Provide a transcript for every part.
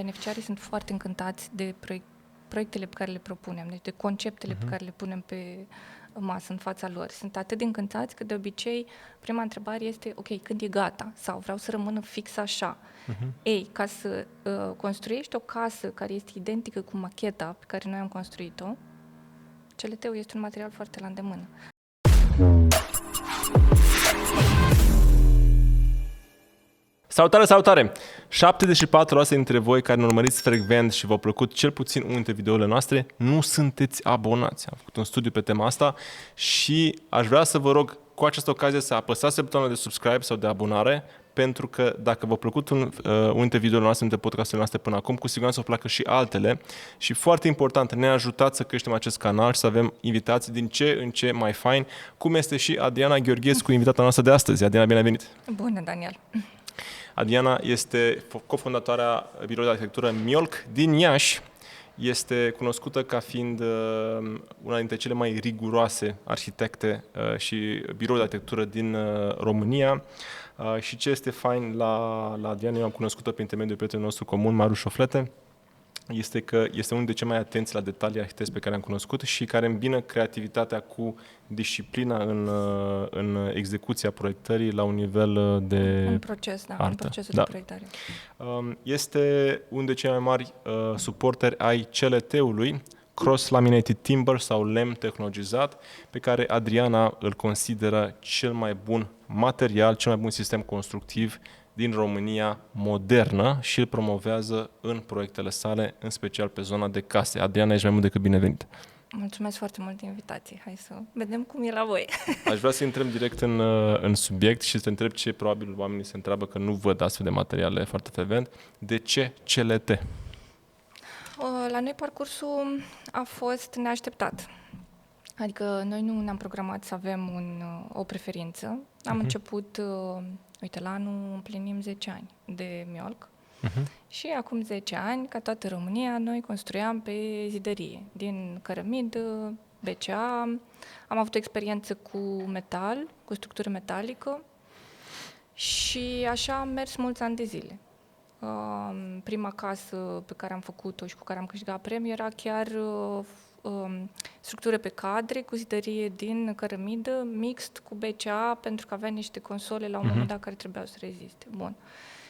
beneficiarii sunt foarte încântați de proiectele pe care le propunem, deci de conceptele pe care le punem pe masă în fața lor. Sunt atât de încântați că de obicei prima întrebare este, ok, când e gata? Sau vreau să rămână fix așa. Ei, ca să construiești o casă care este identică cu macheta pe care noi am construit-o, CLT-ul este un material foarte la îndemână. Salutare, salutare! 74% dintre voi care ne urmăriți frecvent și v-au plăcut cel puțin unul dintre videourile noastre, nu sunteți abonați. Am făcut un studiu pe tema asta și aș vrea să vă rog cu această ocazie să apăsați pe butonul de subscribe sau de abonare, pentru că dacă v-a plăcut unul dintre videourile noastre, dintre podcasturile noastre până acum, cu siguranță o placă și altele. Și foarte important, ne ajutați să creștem acest canal și să avem invitații din ce în ce mai fain, cum este și Adriana Gheorghescu, invitata noastră de astăzi. Adriana, bine ai venit! Bună, Daniel! Adriana este cofondatoarea biroului de arhitectură Miolc din Iași. Este cunoscută ca fiind una dintre cele mai riguroase arhitecte și birouri de arhitectură din România. Și ce este fain la Adriana, eu am cunoscut-o prin intermediul prietenului nostru comun, Marius Șoflete, este că este unul dintre cei mai atenți la detalii arhitecți pe care am cunoscut și care îmbină creativitatea cu disciplina în execuția proiectării la un nivel de În proces, da, artă. în procesul de proiectare. Este unul dintre cei mai mari suporteri ai CLT-ului, Cross-Laminated Timber sau lemn tehnologizat, pe care Adriana îl consideră cel mai bun material, cel mai bun sistem constructiv din România modernă și îl promovează în proiectele sale, în special pe zona de case. Adriana, ești mai mult decât binevenit. Mulțumesc foarte mult de invitație. Hai să vedem cum e la voi. Aș vrea să intrăm direct în subiect și să te întreb ce probabil oamenii se întreabă că nu văd astfel de materiale foarte frecvent. De ce CLT? La noi parcursul a fost neașteptat. Adică noi nu ne-am programat să avem o preferință. Am început, uite, la anul împlinim 10 ani de Miolc. Și acum 10 ani, ca toată România, noi construiam pe zidărie, din cărămidă, BCA. Am avut o experiență cu metal, cu structură metalică și așa am mers mulți ani de zile. Prima casă pe care am făcut-o și cu care am câștigat premiu era chiar structură pe cadre, cu zidărie din cărămidă, mixt cu BCA, pentru că avea niște console la un moment dat care trebuiau să reziste. Bun.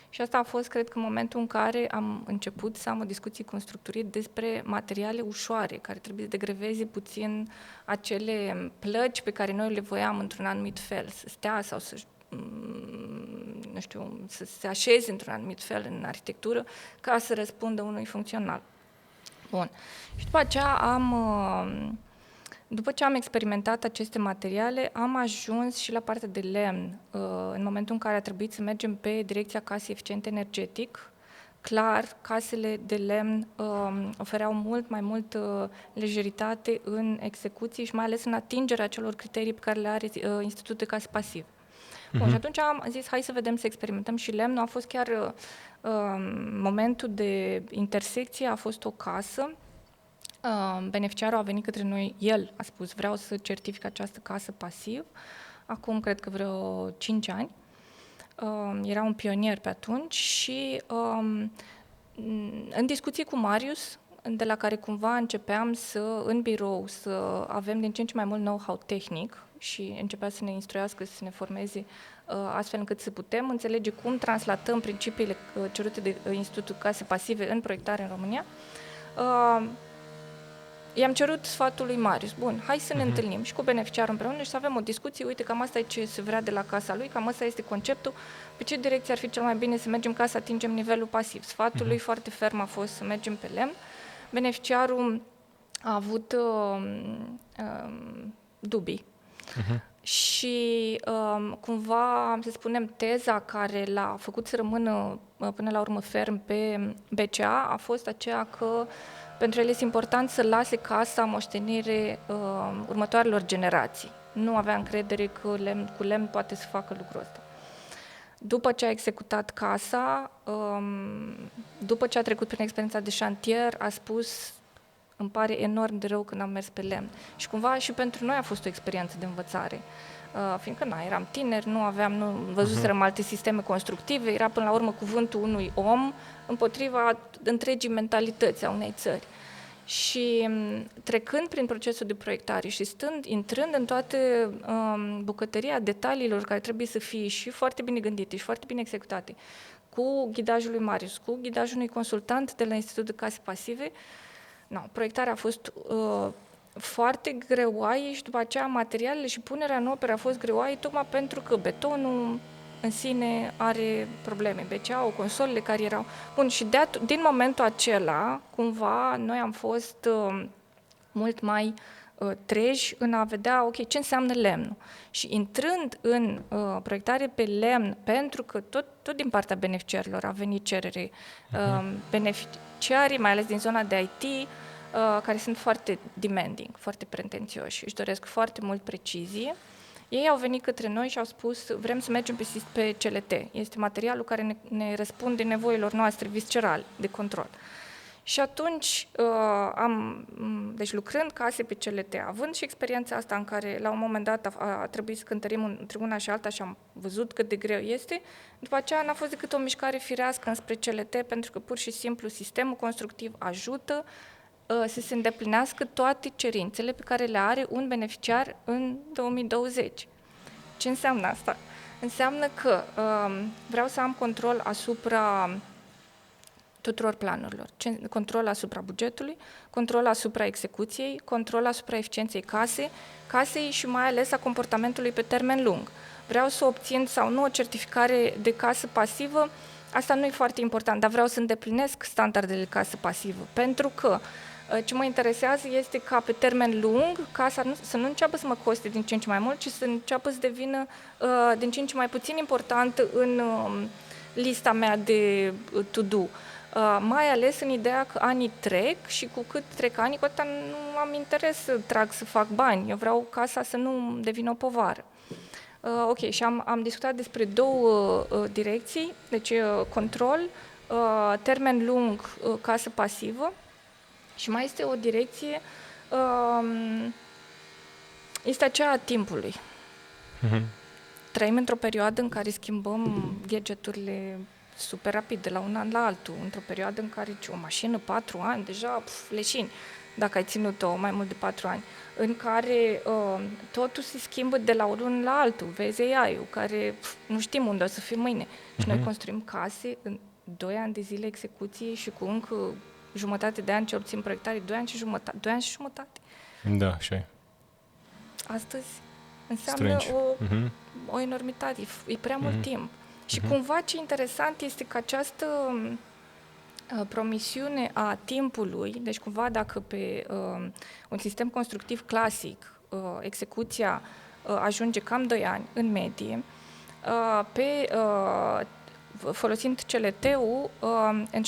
Și asta a fost, cred că, momentul în care am început să am o discuție constructorie despre materiale ușoare, care trebuie să degreveze puțin acele plăci pe care noi le voiam într-un anumit fel, să stea sau să, nu știu, să se așeze într-un anumit fel în arhitectură, ca să răspundă unui funcțional. Bun. Și după ce am experimentat aceste materiale, am ajuns și la partea de lemn. În momentul în care a trebuit să mergem pe direcția casei eficient energetic, clar, casele de lemn ofereau mult mai mult lejeritate în execuție și mai ales în atingerea acelor criterii pe care le are Institutul de Case Pasive. Bun, și atunci am zis, hai să vedem, să experimentăm și lemnul. A fost chiar momentul de intersecție, a fost o casă. Beneficiarul a venit către noi, el a spus, vreau să certific această casă pasiv, acum cred că vreo 5 ani. Era un pionier pe atunci și în discuție cu Marius, de la care cumva începeam în birou, să avem din ce în ce mai mult know-how tehnic și începea să ne instruiască, să ne formeze astfel încât să putem înțelege cum translatăm principiile cerute de Institutul Case Pasive în proiectare în România. I-am cerut sfatul lui Marius. Bun, hai să ne întâlnim și cu beneficiarul împreună și să avem o discuție. Uite, cam asta e ce se vrea de la casa lui, cam asta este conceptul. Pe ce direcție ar fi cel mai bine să mergem ca să atingem nivelul pasiv? Sfatul lui foarte ferm a fost să mergem pe lemn. Beneficiarul a avut dubii. Și cumva, să spunem, teza care l-a făcut să rămână până la urmă ferm pe BCA a fost aceea că pentru el este important să lase casa moștenire următoarelor generații. Nu avea încredere că cu lemn poate să facă lucrul ăsta. După ce a executat casa, după ce a trecut prin experiența de șantier, a spus îmi pare enorm de rău când am mers pe lemn. Și cumva și pentru noi a fost o experiență de învățare. Fiindcă eram tineri, nu văzuserăm alte sisteme constructive, era până la urmă cuvântul unui om împotriva întregii mentalități a unei țări. Și trecând prin procesul de proiectare și intrând în toate bucătăria detaliilor care trebuie să fie și foarte bine gândite și foarte bine executate, cu ghidajul lui Marius, cu ghidajul unui consultant de la Institutul de Case Pasive, proiectarea a fost foarte greoaie și după aceea materialele și punerea în operă a fost greoaie tocmai pentru că betonul în sine are probleme, BCA-ul, consolele care erau... Bun, și din momentul acela, cumva, noi am fost mult mai treji în a vedea, ok, ce înseamnă lemnul. Și intrând în proiectare pe lemn, pentru că tot din partea beneficiarilor a venit cerere, beneficiarii, mai ales din zona de IT, care sunt foarte demanding, foarte pretențioși, își doresc foarte mult precizie. Ei au venit către noi și au spus, vrem să mergem pe CLT. Este materialul care ne răspunde nevoilor noastre viscerale de control. Și atunci, deci lucrând case pe CLT, având și experiența asta în care la un moment dat a trebuit să cântărim între una și alta și am văzut cât de greu este, după aceea n-a fost decât o mișcare firească înspre CLT, pentru că pur și simplu sistemul constructiv ajută să se îndeplinească toate cerințele pe care le are un beneficiar în 2020. Ce înseamnă asta? Înseamnă că vreau să am control asupra tuturor planurilor, control asupra bugetului, control asupra execuției, control asupra eficienței casei și mai ales a comportamentului pe termen lung. Vreau să obțin sau nu o certificare de casă pasivă, asta nu e foarte important, dar vreau să îndeplinesc standardele de casă pasivă, pentru că ce mă interesează este ca pe termen lung casa să nu înceapă să mă coste din ce în ce mai mult, ci să înceapă să devină din ce în ce mai puțin important în lista mea de to-do. Mai ales în ideea că anii trec și cu cât trec anii, cu atât nu am interes să trag să fac bani. Eu vreau casa să nu devină o povară. Ok, și am discutat despre două direcții, deci control, termen lung, casă pasivă. Și mai este o direcție, este aceea a timpului. Trăim într-o perioadă în care schimbăm gadgeturile super rapid, de la un an la altul, într-o perioadă în care o mașină 4 ani, deja leșini, dacă ai ținut-o mai mult de 4 ani, în care totul se schimbă de la unul la altul, vezi AI-ul, care nu știm unde o să fie mâine. Și noi construim case în 2 ani de zile execuție și cu încă jumătate de ani ce obțin proiectare, 2 ani și jumătate. Da, așa e. Astăzi înseamnă o enormitate, e prea mult timp. Și cumva ce interesant este că această promisiune a timpului, deci cumva dacă pe un sistem constructiv clasic execuția ajunge cam 2 ani în medie, folosind CLT-ul, în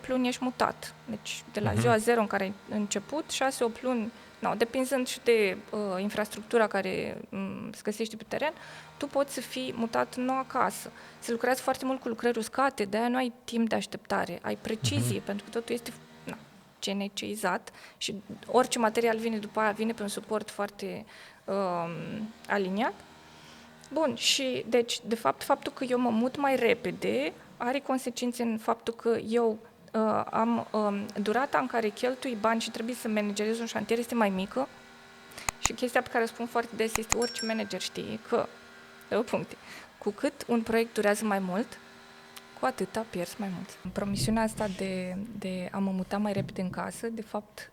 6-8 luni ești mutat. Deci de la ziua 0 în care ai început, 6-8 luni, depinzând și de infrastructura care se găsește pe teren, tu poți să fii mutat în noua casă. Se lucrează foarte mult cu lucrări uscate, de-aia nu ai timp de așteptare, ai precizie, pentru că totul este CNC-izat și orice material vine după aia, vine pe un suport foarte aliniat. Bun, și deci, de fapt, faptul că eu mă mut mai repede are consecințe în faptul că eu am durata în care cheltui bani și trebuie să managerez un șantier este mai mică și chestia pe care o spun foarte des este orice manager știe că, puncte, cu cât un proiect durează mai mult, cu atâta pierzi mai mult. Promisiunea asta de a mă muta mai repede în casă, de fapt,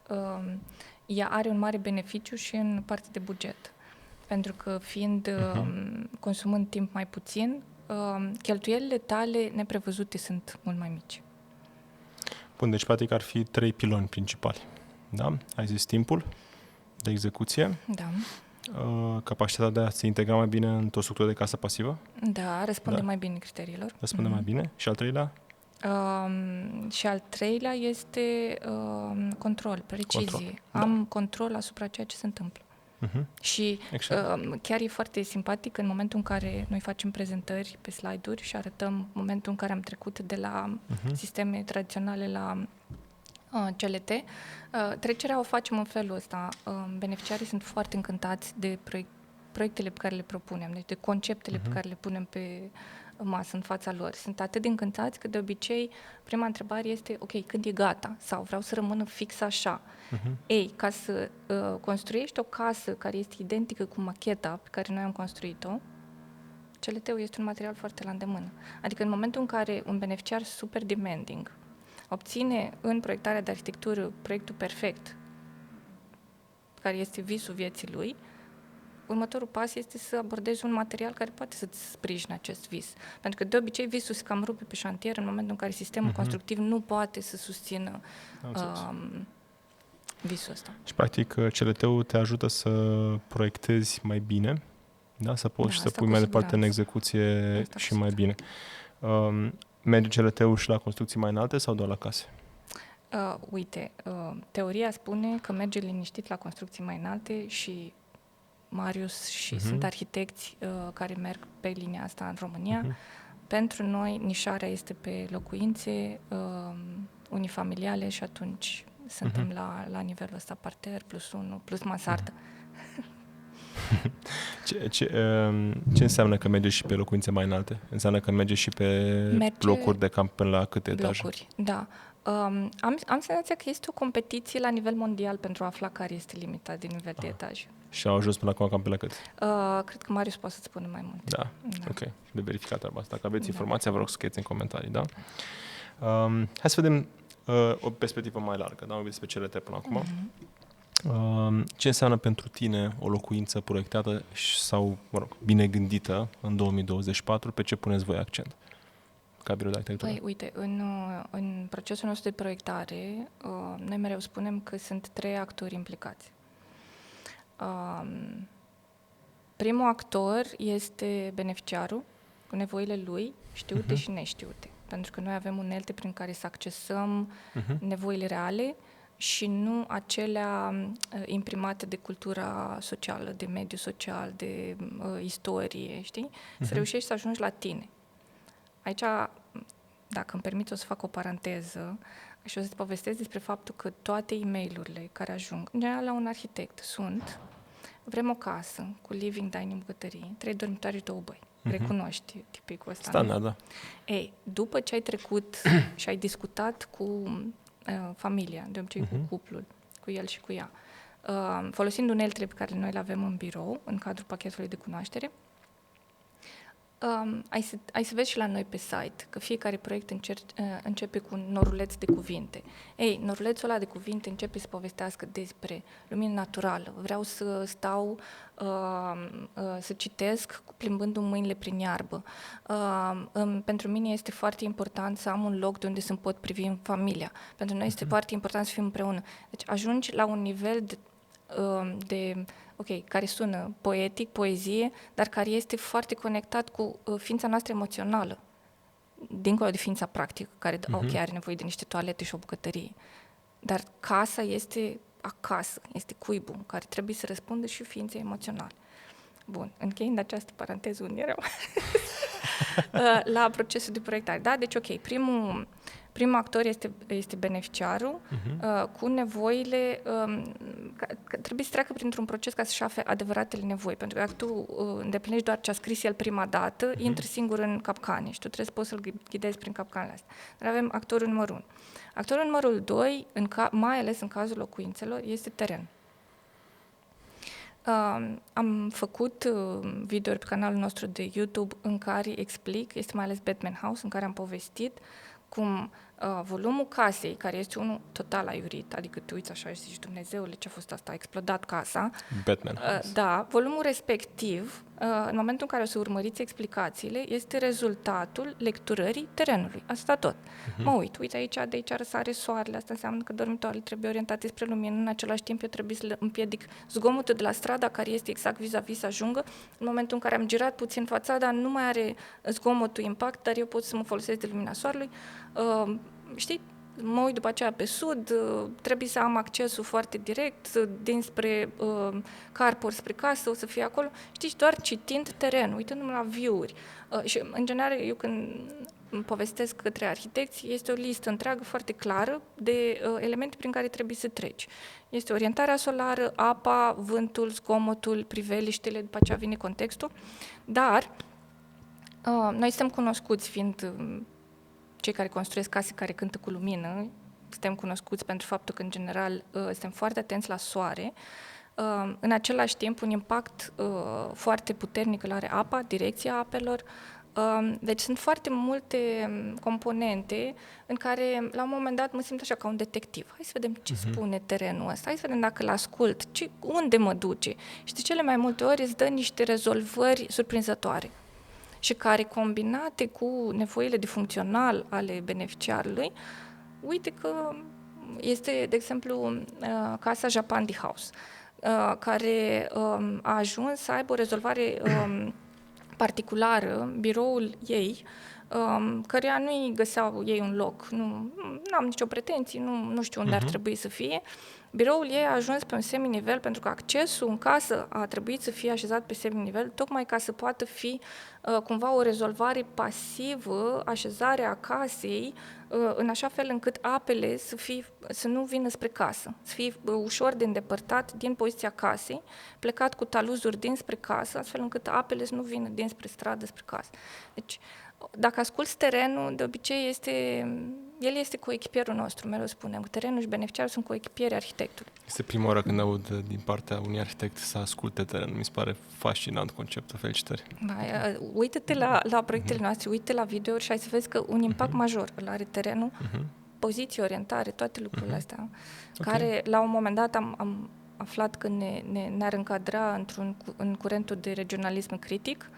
ea are un mare beneficiu și în partea de buget. Pentru că consumând timp mai puțin, cheltuielile tale neprevăzute sunt mult mai mici. Bun, deci practic ar fi 3 piloni principali. Da? Ai zis timpul de execuție. Da. Capacitatea de a se integra mai bine într-o structură de casă pasivă. Da, răspunde mai bine criteriilor. Răspunde mai bine. Și al treilea? Și al treilea este control, precizie. Da. Am control asupra ceea ce se întâmplă. Și chiar e foarte simpatic în momentul în care noi facem prezentări pe slide-uri și arătăm momentul în care am trecut de la sisteme tradiționale la CLT. Trecerea o facem în felul ăsta. Beneficiarii sunt foarte încântați de proiectele pe care le propunem, deci de conceptele pe care le punem pe masă în fața lor. Sunt atât de încântați că de obicei prima întrebare este ok, când e gata? Sau vreau să rămână fix așa. Ei, ca să construiești o casă care este identică cu macheta pe care noi am construit-o, CLT-ul este un material foarte la îndemână. Adică în momentul în care un beneficiar super demanding obține în proiectarea de arhitectură proiectul perfect, care este visul vieții lui, următorul pas este să abordezi un material care poate să-ți sprijine acest vis. Pentru că de obicei visul se cam rupe pe șantier în momentul în care sistemul constructiv nu poate să susțină visul ăsta. Și practic CLT-ul te ajută să proiectezi mai bine, da? Să poți să pui mai departe în execuție asta și mai bine. Merge CLT-ul și la construcții mai înalte sau doar la case? Teoria spune că merge liniștit la construcții mai înalte și Marius și sunt arhitecți care merg pe linia asta în România. Pentru noi, nișarea este pe locuințe unifamiliale și atunci suntem la nivelul ăsta, parter plus 1, plus mansardă. Ce înseamnă că merge și pe locuințe mai înalte? Înseamnă că merge și pe blocuri de cam până la câte etaje? Blocuri, da. Am senzația că este o competiție la nivel mondial pentru a afla care este limita de nivel de etaj. Și au ajuns până acum cam pe la cât? Cred că Marius poate să-ți spună mai mult. Da. Ok. De verificat treaba asta. Dacă aveți informația, vă rog să scrieți în comentarii, da? Hai să vedem o perspectivă mai largă, da? Am vorbit despre CLT până acum. Ce înseamnă pentru tine o locuință proiectată sau, bine gândită în 2024? Pe ce puneți voi accent ca birou de arhitectură? Păi, uite, în procesul nostru de proiectare, noi mereu spunem că sunt 3 actori implicați. Primul actor este beneficiarul, cu nevoile lui, știute și neștiute. Pentru că noi avem unelte prin care să accesăm nevoile reale și nu acelea imprimate de cultura socială, de mediu social, de istorie, știi? Să reușești să ajungi la tine. Aici, dacă îmi permiți, o să fac o paranteză și o să-ți povestesc despre faptul că toate e-mail-urile care ajung, în general la un arhitect, sunt: vrem o casă cu living, dining, bucătărie, 3 dormitoare și 2 băi. Recunoști tipicul ăsta. Standard, da. Ei, după ce ai trecut și ai discutat cu familia, de obicei cu cuplul, cu el și cu ea, folosind uneltele pe care noi le avem în birou, în cadrul pachetului de cunoaștere, ai să vezi și la noi pe site că fiecare proiect începe cu un noruleț de cuvinte. Ei, norulețul ăla de cuvinte începe să povestească despre lumină naturală. Vreau să stau, să citesc plimbându-mi mâinile prin iarbă. Pentru mine este foarte important să am un loc de unde să-mi pot privi în familia. Pentru noi este foarte important să fim împreună. Deci ajungi la un nivel care sună poetic, poezie, dar care este foarte conectat cu ființa noastră emoțională, dincolo de ființa practică, care are nevoie de niște toalete și o bucătărie. Dar casa este acasă, este cuibul, care trebuie să răspundă și ființei emoționale. Bun, încheiind această paranteză unde eram, la procesul de proiectare. Da, deci ok, primul actor este beneficiarul cu nevoile, trebuie să treacă printr-un proces ca să-și afle adevăratele nevoi, pentru că dacă tu îndeplinești doar ce a scris el prima dată, intri singur în capcane și tu trebuie să poți să-l ghidezi prin capcanele astea. Dar avem actorul numărul 1. Actorul numărul 2, mai ales în cazul locuințelor, este teren. Am făcut videouri pe canalul nostru de YouTube în care explic, este mai ales Batman House, în care am povestit cum volumul casei, care este unul total aiurit, adică te uiți așa și zici, Dumnezeule, ce a fost asta, a explodat casa. Batman House. Da, volumul respectiv, în momentul în care o să urmăriți explicațiile, este rezultatul lecturării terenului. Asta tot. Mă uite aici, de aici răsare soarele, asta înseamnă că dormitoarele trebuie orientate spre lumină, în același timp eu trebuie să împiedic zgomotul de la strada, care este exact vis-a-vis să ajungă. În momentul în care am girat puțin fațada, nu mai are zgomotul impact, dar eu pot să mă folosesc de lumina soarelui. Știi? Mă uit după aceea pe sud, trebuie să am accesul foarte direct dinspre carport spre casă, o să fie acolo. Știi, doar citind terenul, uitându-mă la view-uri. Și, în general, eu când povestesc către arhitecți, este o listă întreagă, foarte clară, de elemente prin care trebuie să treci. Este orientarea solară, apa, vântul, zgomotul, priveliștele, după aceea vine contextul, dar noi suntem cunoscuți, fiind cei care construiesc case care cântă cu lumină, suntem cunoscuți pentru faptul că, în general, suntem foarte atenți la soare. În același timp, un impact foarte puternic îl are apa, direcția apelor. Deci sunt foarte multe componente în care, la un moment dat, mă simt așa ca un detectiv. Hai să vedem ce spune terenul ăsta, hai să vedem dacă îl ascult, unde mă duce. Și de cele mai multe ori îți dă niște rezolvări surprinzătoare și care, combinate cu nevoile de funcțional ale beneficiarului, uite că este, de exemplu, casa Japandi House, care a ajuns să aibă o rezolvare particulară, biroul ei, căreia nu-i găseau ei un loc. Nu am nicio pretenție, nu știu unde ar trebui să fie. Biroul ei a ajuns pe un seminivel pentru că accesul în casă a trebuit să fie așezat pe seminivel, tocmai ca să poată fi cumva o rezolvare pasivă, așezarea casei, în așa fel încât apele să nu vină spre casă, să fie ușor de îndepărtat din poziția casei, plecat cu taluzuri dinspre casă, astfel încât apele să nu vină dinspre stradă spre casă. Deci, dacă asculți terenul, de obicei el este coechipierul nostru, mereu spunem, că terenul și beneficiarul sunt coechipieri arhitectului. Este prima oară când aud din partea unui arhitect să asculte terenul. Mi se pare fascinant conceptul. Felicitări! Uită-te la proiectele noastre, uite la videouri și ai să vezi că un impact major îl are terenul, poziție, orientare, toate lucrurile astea, care la un moment dat am aflat că ne-ar încadra în curentul de regionalism critic.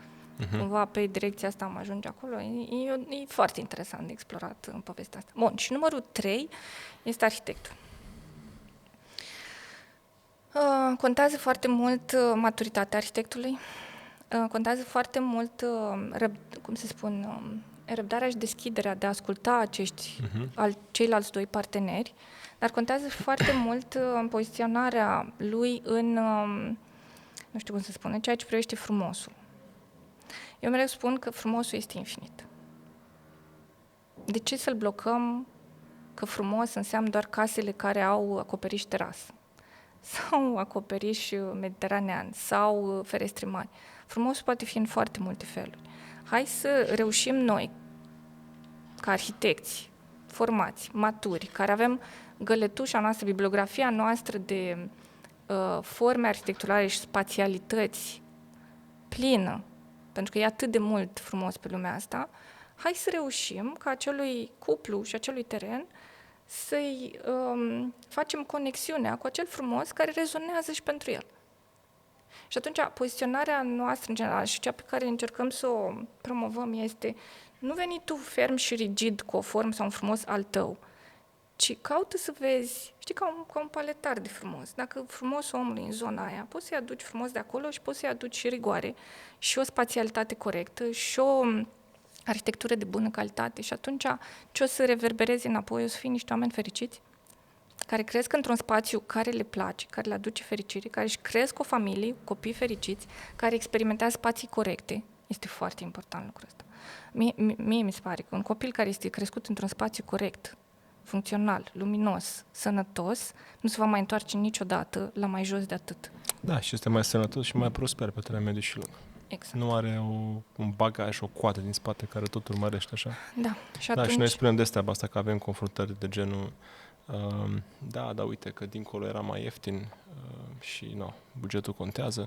Cumva pe direcția asta am ajunge acolo. E foarte interesant de explorat în povestea asta. Bun, și numărul 3 este arhitectul. Contează foarte mult maturitatea arhitectului, contează foarte mult, răbdarea și deschiderea de a asculta ceilalți doi parteneri, dar contează foarte mult poziționarea lui în, nu știu cum să spun, ceea ce privește frumosul. Eu mereu spun că frumosul este infinit. De ce să-l blocăm că frumos înseamnă doar casele care au acoperiș terasă? Sau acoperiș mediteranean, sau ferestre mari. Frumosul poate fi în foarte multe feluri. Hai să reușim noi, ca arhitecți, formați, maturi, care avem găletușa noastră, bibliografia noastră de forme arhitecturale și spațialități plină, pentru că e atât de mult frumos pe lumea asta, hai să reușim ca acelui cuplu și acelui teren să-i facem conexiunea cu acel frumos care rezonează și pentru el. Și atunci, poziționarea noastră în general și cea pe care încercăm să o promovăm este nu veni tu ferm și rigid cu o formă sau un frumos al tău, ci caută să vezi, știi, ca un paletar de frumos. Dacă frumos omului în zona aia, poți să-i aduci frumos de acolo și poți să-i aduci și rigoare și o spațialitate corectă și o arhitectură de bună calitate și atunci ce o să reverbereze înapoi? O să fie niște oameni fericiți, care cresc într-un spațiu care le place, care le aduce fericire, care își cresc o familie, copii fericiți, care experimentează spații corecte. Este foarte important lucrul ăsta. Mie mi se pare că un copil care este crescut într-un spațiu corect, funcțional, luminos, sănătos, nu se va mai întoarce niciodată la mai jos de atât. Da, și este mai sănătos și mai prosper pe termen mediu și lung. Exact. Nu are un bagaj, o coadă din spate care tot urmărește așa. Da, și Da, și noi spunem de treaba asta, că avem confruntări de genul da, uite că dincolo era mai ieftin și bugetul contează,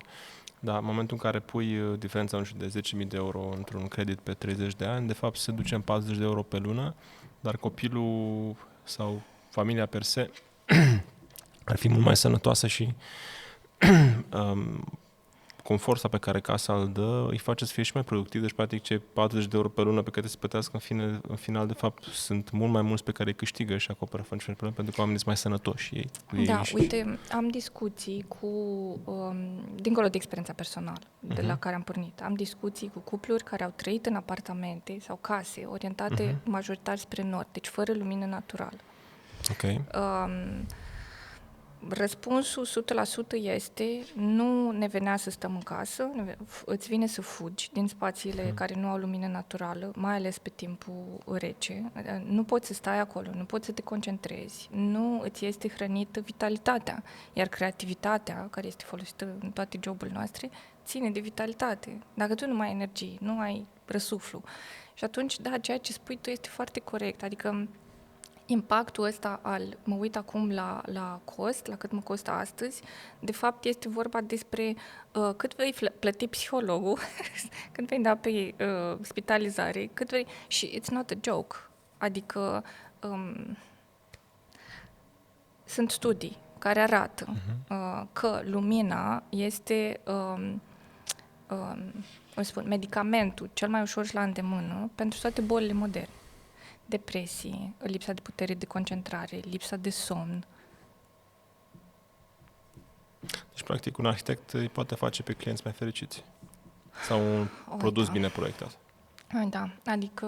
dar în momentul în care pui diferența, nu știu, de 10.000 de euro într-un credit pe 30 de ani, de fapt se duce în 40 de euro pe lună, dar copilul sau familia per se ar fi mult mai sănătoasă și confortul pe care casa îl dă îi face să fie și mai productiv, deci practic cei 40 de euro pe lună pe care se plătească în final, de fapt, sunt mult mai mulți pe care îi câștigă și acoperă fără probleme, pentru că oamenii sunt mai sănătoși ei. Da, uite, am discuții cu, dincolo de experiența personală de la care am pornit, am discuții cu cupluri care au trăit în apartamente sau case orientate majoritar spre nord, deci fără lumină naturală. Ok. Răspunsul 100% este nu ne venea să stăm în casă, îți vine să fugi din spațiile care nu au lumină naturală, mai ales pe timpul rece. Nu poți să stai acolo, nu poți să te concentrezi, nu îți este hrănită vitalitatea, iar creativitatea, care este folosită în toate joburile noastre, ține de vitalitate. Dacă tu nu mai ai energie, nu ai răsuflu. Și atunci, da, ceea ce spui tu este foarte corect, adică impactul ăsta mă uit acum la cost, la cât mă costă astăzi, de fapt este vorba despre cât vei plăti psihologul, cât vei da pe spitalizare, și it's not a joke. Adică sunt studii care arată că lumina este medicamentul cel mai ușor și la îndemână pentru toate bolile moderne. Depresii, lipsa de putere de concentrare, lipsa de somn. Deci, practic, un arhitect îi poate face pe clienți mai fericiți. Sau un produs bine proiectat. Da, adică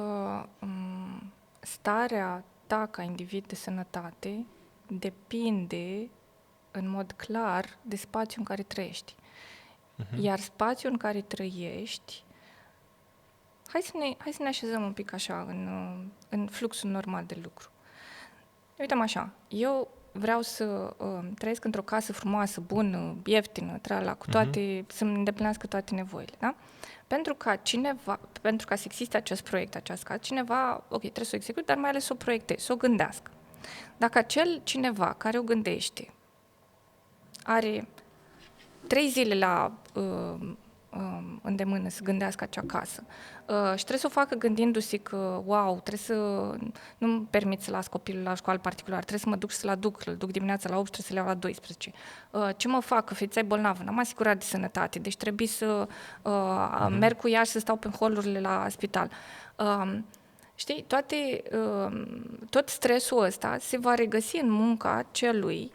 starea ta ca individ de sănătate depinde în mod clar de spațiul în care trăiești. Iar spațiul în care trăiești, hai să ne așezăm un pic așa în fluxul normal de lucru. Uităm așa, eu vreau să trăiesc într-o casă frumoasă, bună, ieftină, cu toate, să-mi îndeplinească toate nevoile, da? Pentru ca să existe acest proiect, această casă, cineva, trebuie să o execute, dar mai ales să o proiecteze, să o gândească. Dacă acel cineva care o gândește are 3 zile la îndemână să gândească acea casă și trebuie să o facă gândindu-se că, trebuie să nu-mi permit să las copilul la școală particulară, trebuie să mă duc și să-l aduc, îl duc dimineața la 8 și trebuie să le iau la 12. Ce mă fac? Că fetița e bolnavă, n-am asigurat de sănătate, deci trebuie să merg cu ea și să stau pe holurile la spital. Știi, tot stresul ăsta se va regăsi în munca celui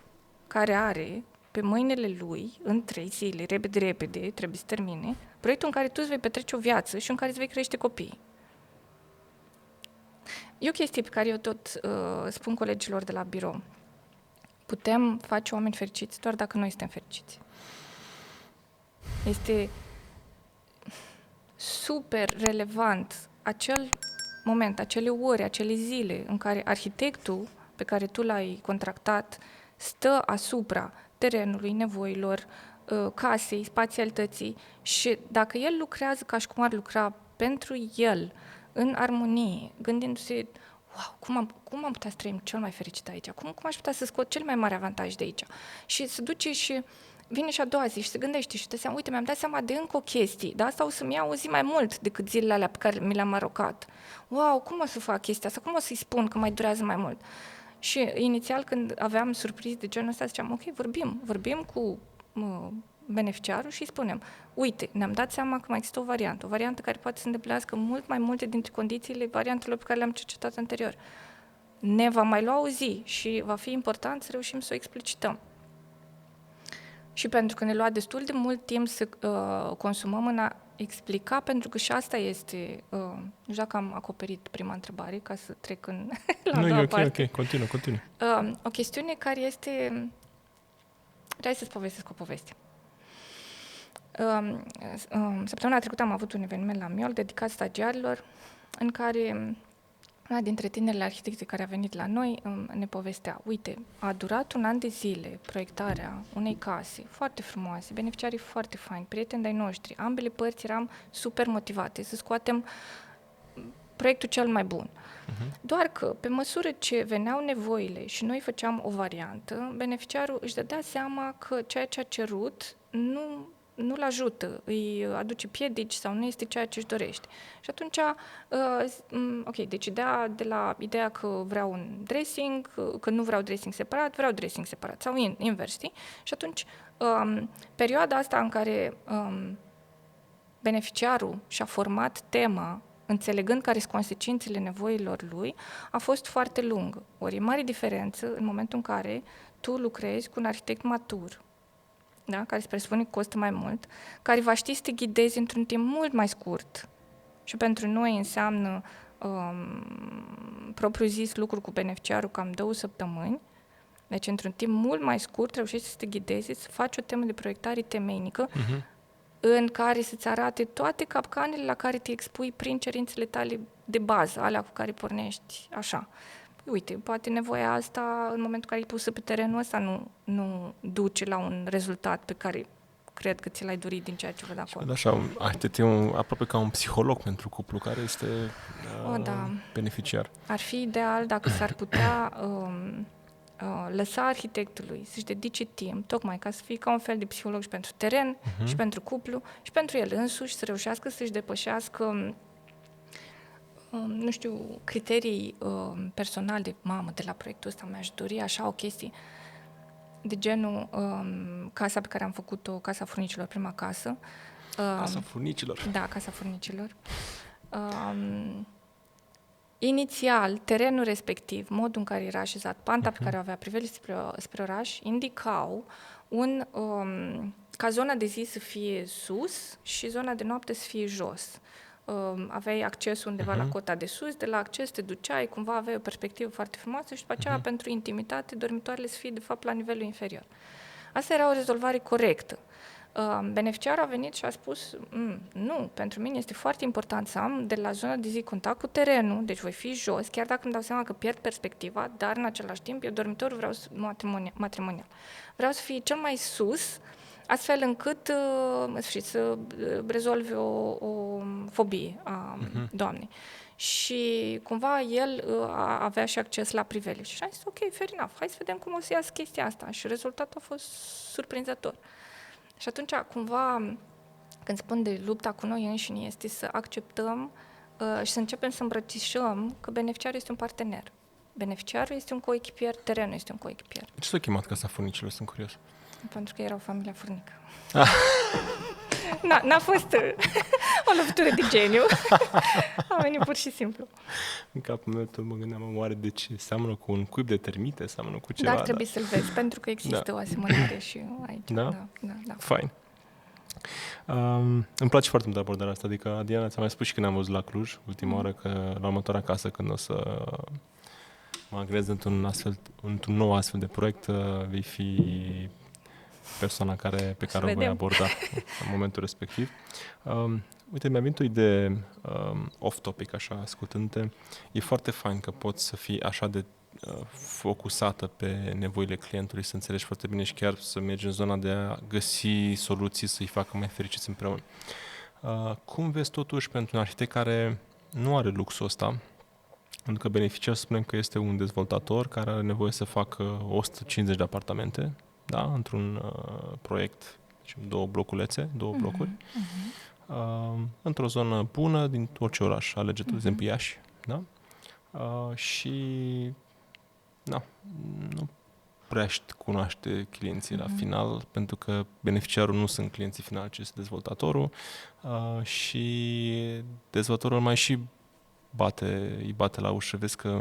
care are pe mâinile lui, în 3 zile, repede, trebuie să termine, proiectul în care tu îți vei petrece o viață și în care îți vei crește copii. E o chestie pe care eu tot spun colegilor de la birou. Putem face oameni fericiți doar dacă noi suntem fericiți. Este super relevant acel moment, acele ore, acele zile în care arhitectul pe care tu l-ai contractat stă asupra terenului, nevoilor, casei, spațialității și dacă el lucrează ca și cum ar lucra pentru el, în armonie, gândindu-se, cum am putea să trăim cel mai fericit aici? Cum aș putea să scot cel mai mare avantaj de aici? Și se duce și vine și a doua zi și se gândește și dă seama, uite, mi-am dat seama de încă o chestie, dar asta o să-mi iau o zi mai mult decât zilele alea pe care mi le-am arocat. Cum o să fac chestia asta? Cum o să-i spun că mai durează mai mult? Și inițial, când aveam surprize de genul ăsta, ziceam, vorbim cu beneficiarul și îi spunem, uite, ne-am dat seama că mai există o variantă care poate să îndeplinească mult mai multe dintre condițiile variantelor pe care le-am cercetat anterior. Ne va mai lua o zi și va fi important să reușim să o explicităm. Și pentru că ne lua destul de mult timp să consumăm în a explica, pentru că și asta este, nu știu dacă am acoperit prima întrebare, ca să trec la a doua parte. Ok, continuă. O chestiune care este... Hai să-ți povestesc o poveste. Săptămâna trecută am avut un eveniment la Miol dedicat stagiarilor, în care una dintre tinerile arhitecte care a venit la noi ne povestea, uite, a durat 1 an de zile proiectarea unei case foarte frumoase, beneficiarii foarte faini, prieteni de-ai noștri, ambele părți eram super motivate să scoatem proiectul cel mai bun. Doar că, pe măsură ce veneau nevoile și noi făceam o variantă, beneficiarul își dădea seama că ceea ce a cerut nu-l ajută, îi aduce piedici sau nu este ceea ce își dorește. Și atunci, decidea de la ideea că vreau un dressing, că nu vreau dressing separat, vreau dressing separat sau invers, știi? Și atunci, perioada asta în care beneficiarul și-a format tema, înțelegând care sunt consecințele nevoilor lui, a fost foarte lungă. Ori e mare diferență în momentul în care tu lucrezi cu un arhitect matur, da? Care se presupune că costă mai mult, care va ști să te ghidezi într-un timp mult mai scurt. Și pentru noi înseamnă propriu-zis lucru cu beneficiarul cam 2 săptămâni, Deci, într-un timp mult mai scurt, reușești să te ghidezi, să faci o temă de proiectare temeinică în care să-ți arate toate capcanele la care te expui prin cerințele tale de bază, alea cu care pornești așa. Uite, poate nevoia asta, în momentul în care e pusă pe terenul ăsta, nu duce la un rezultat pe care cred că ți l-ai dorit din ceea ce văd acolo. Așa, aproape ca un psiholog pentru cuplu care este beneficiar. Ar fi ideal dacă s-ar putea lăsa arhitectului să-și dedice timp, tocmai ca să fie ca un fel de psiholog și pentru teren, și pentru cuplu, și pentru el însuși, să reușească să-și depășească nu știu, criterii personale de mamă, de la proiectul ăsta mi-aș dori așa o chestie de genul casa pe care am făcut-o, Casa Furnicilor, prima casă. Casa Furnicilor. Da, Casa Furnicilor. Inițial, terenul respectiv, modul în care era așezat, panta pe care o avea, priveliște spre oraș, indicau ca zona de zi să fie sus și zona de noapte să fie jos. Aveai acces undeva la cota de sus, de la acces te duceai, cumva aveai o perspectivă foarte frumoasă și după aceea, pentru intimitate, dormitoarele să fie, de fapt, la nivelul inferior. Asta era o rezolvare corectă. Beneficiarul a venit și a spus, nu, pentru mine este foarte important să am de la zona de zi contact cu terenul, deci voi fi jos, chiar dacă îmi dau seama că pierd perspectiva, dar în același timp eu dormitorul vreau matrimonial. Vreau să fie cel mai sus, astfel încât să rezolve o fobie a doamnei. Și cumva el avea și acces la priveliște. Și am zis, ok, fair enough, hai să vedem cum o să iasă chestia asta. Și rezultatul a fost surprinzător. Și atunci, cumva, când spun de lupta cu noi înșine, este să acceptăm și să începem să îmbrățișăm că beneficiarul este un partener. Beneficiarul este un coechipier, terenul este un coechipier. De ce s-a chemat Casa Furnicilor? Sunt curios. Pentru că era o familie furnică. N-a fost o lovitură de geniu. A venit pur și simplu. În capul meu tot mă gândeam, oare de ce? Seamănă cu un cuib de termite? Seamănă cu ceva? Dar trebuie să-l vezi, pentru că există o asemănare și aici. Da? Da. Fine. Îmi place foarte mult abordarea asta. Adică, Diana, ți-am mai spus și când am văzut la Cluj, ultima oară, că la următoarea casă, când o să mă angrenez într-un nou astfel de proiect, vei fi persoana pe care o voi aborda în momentul respectiv. Uite, mi-a venit o idee off-topic, așa, ascultându-te. E foarte fain că poți să fii așa de focusată pe nevoile clientului, să înțelegi foarte bine și chiar să mergi în zona de a găsi soluții să-i facă mai fericiți împreună. Cum vezi totuși pentru un arhitect care nu are luxul ăsta, pentru că beneficiar, să spunem că este un dezvoltator care are nevoie să facă 150 de apartamente, da, într-un proiect, deci două blocuri, într-o zonă bună din orice oraș, alege, de exemplu, Iași, da? Și nu prea cunoaște clienții la final, pentru că beneficiarul nu sunt clienții finali, ci este dezvoltatorul și dezvoltatorul mai și îi bate la ușă, vezi că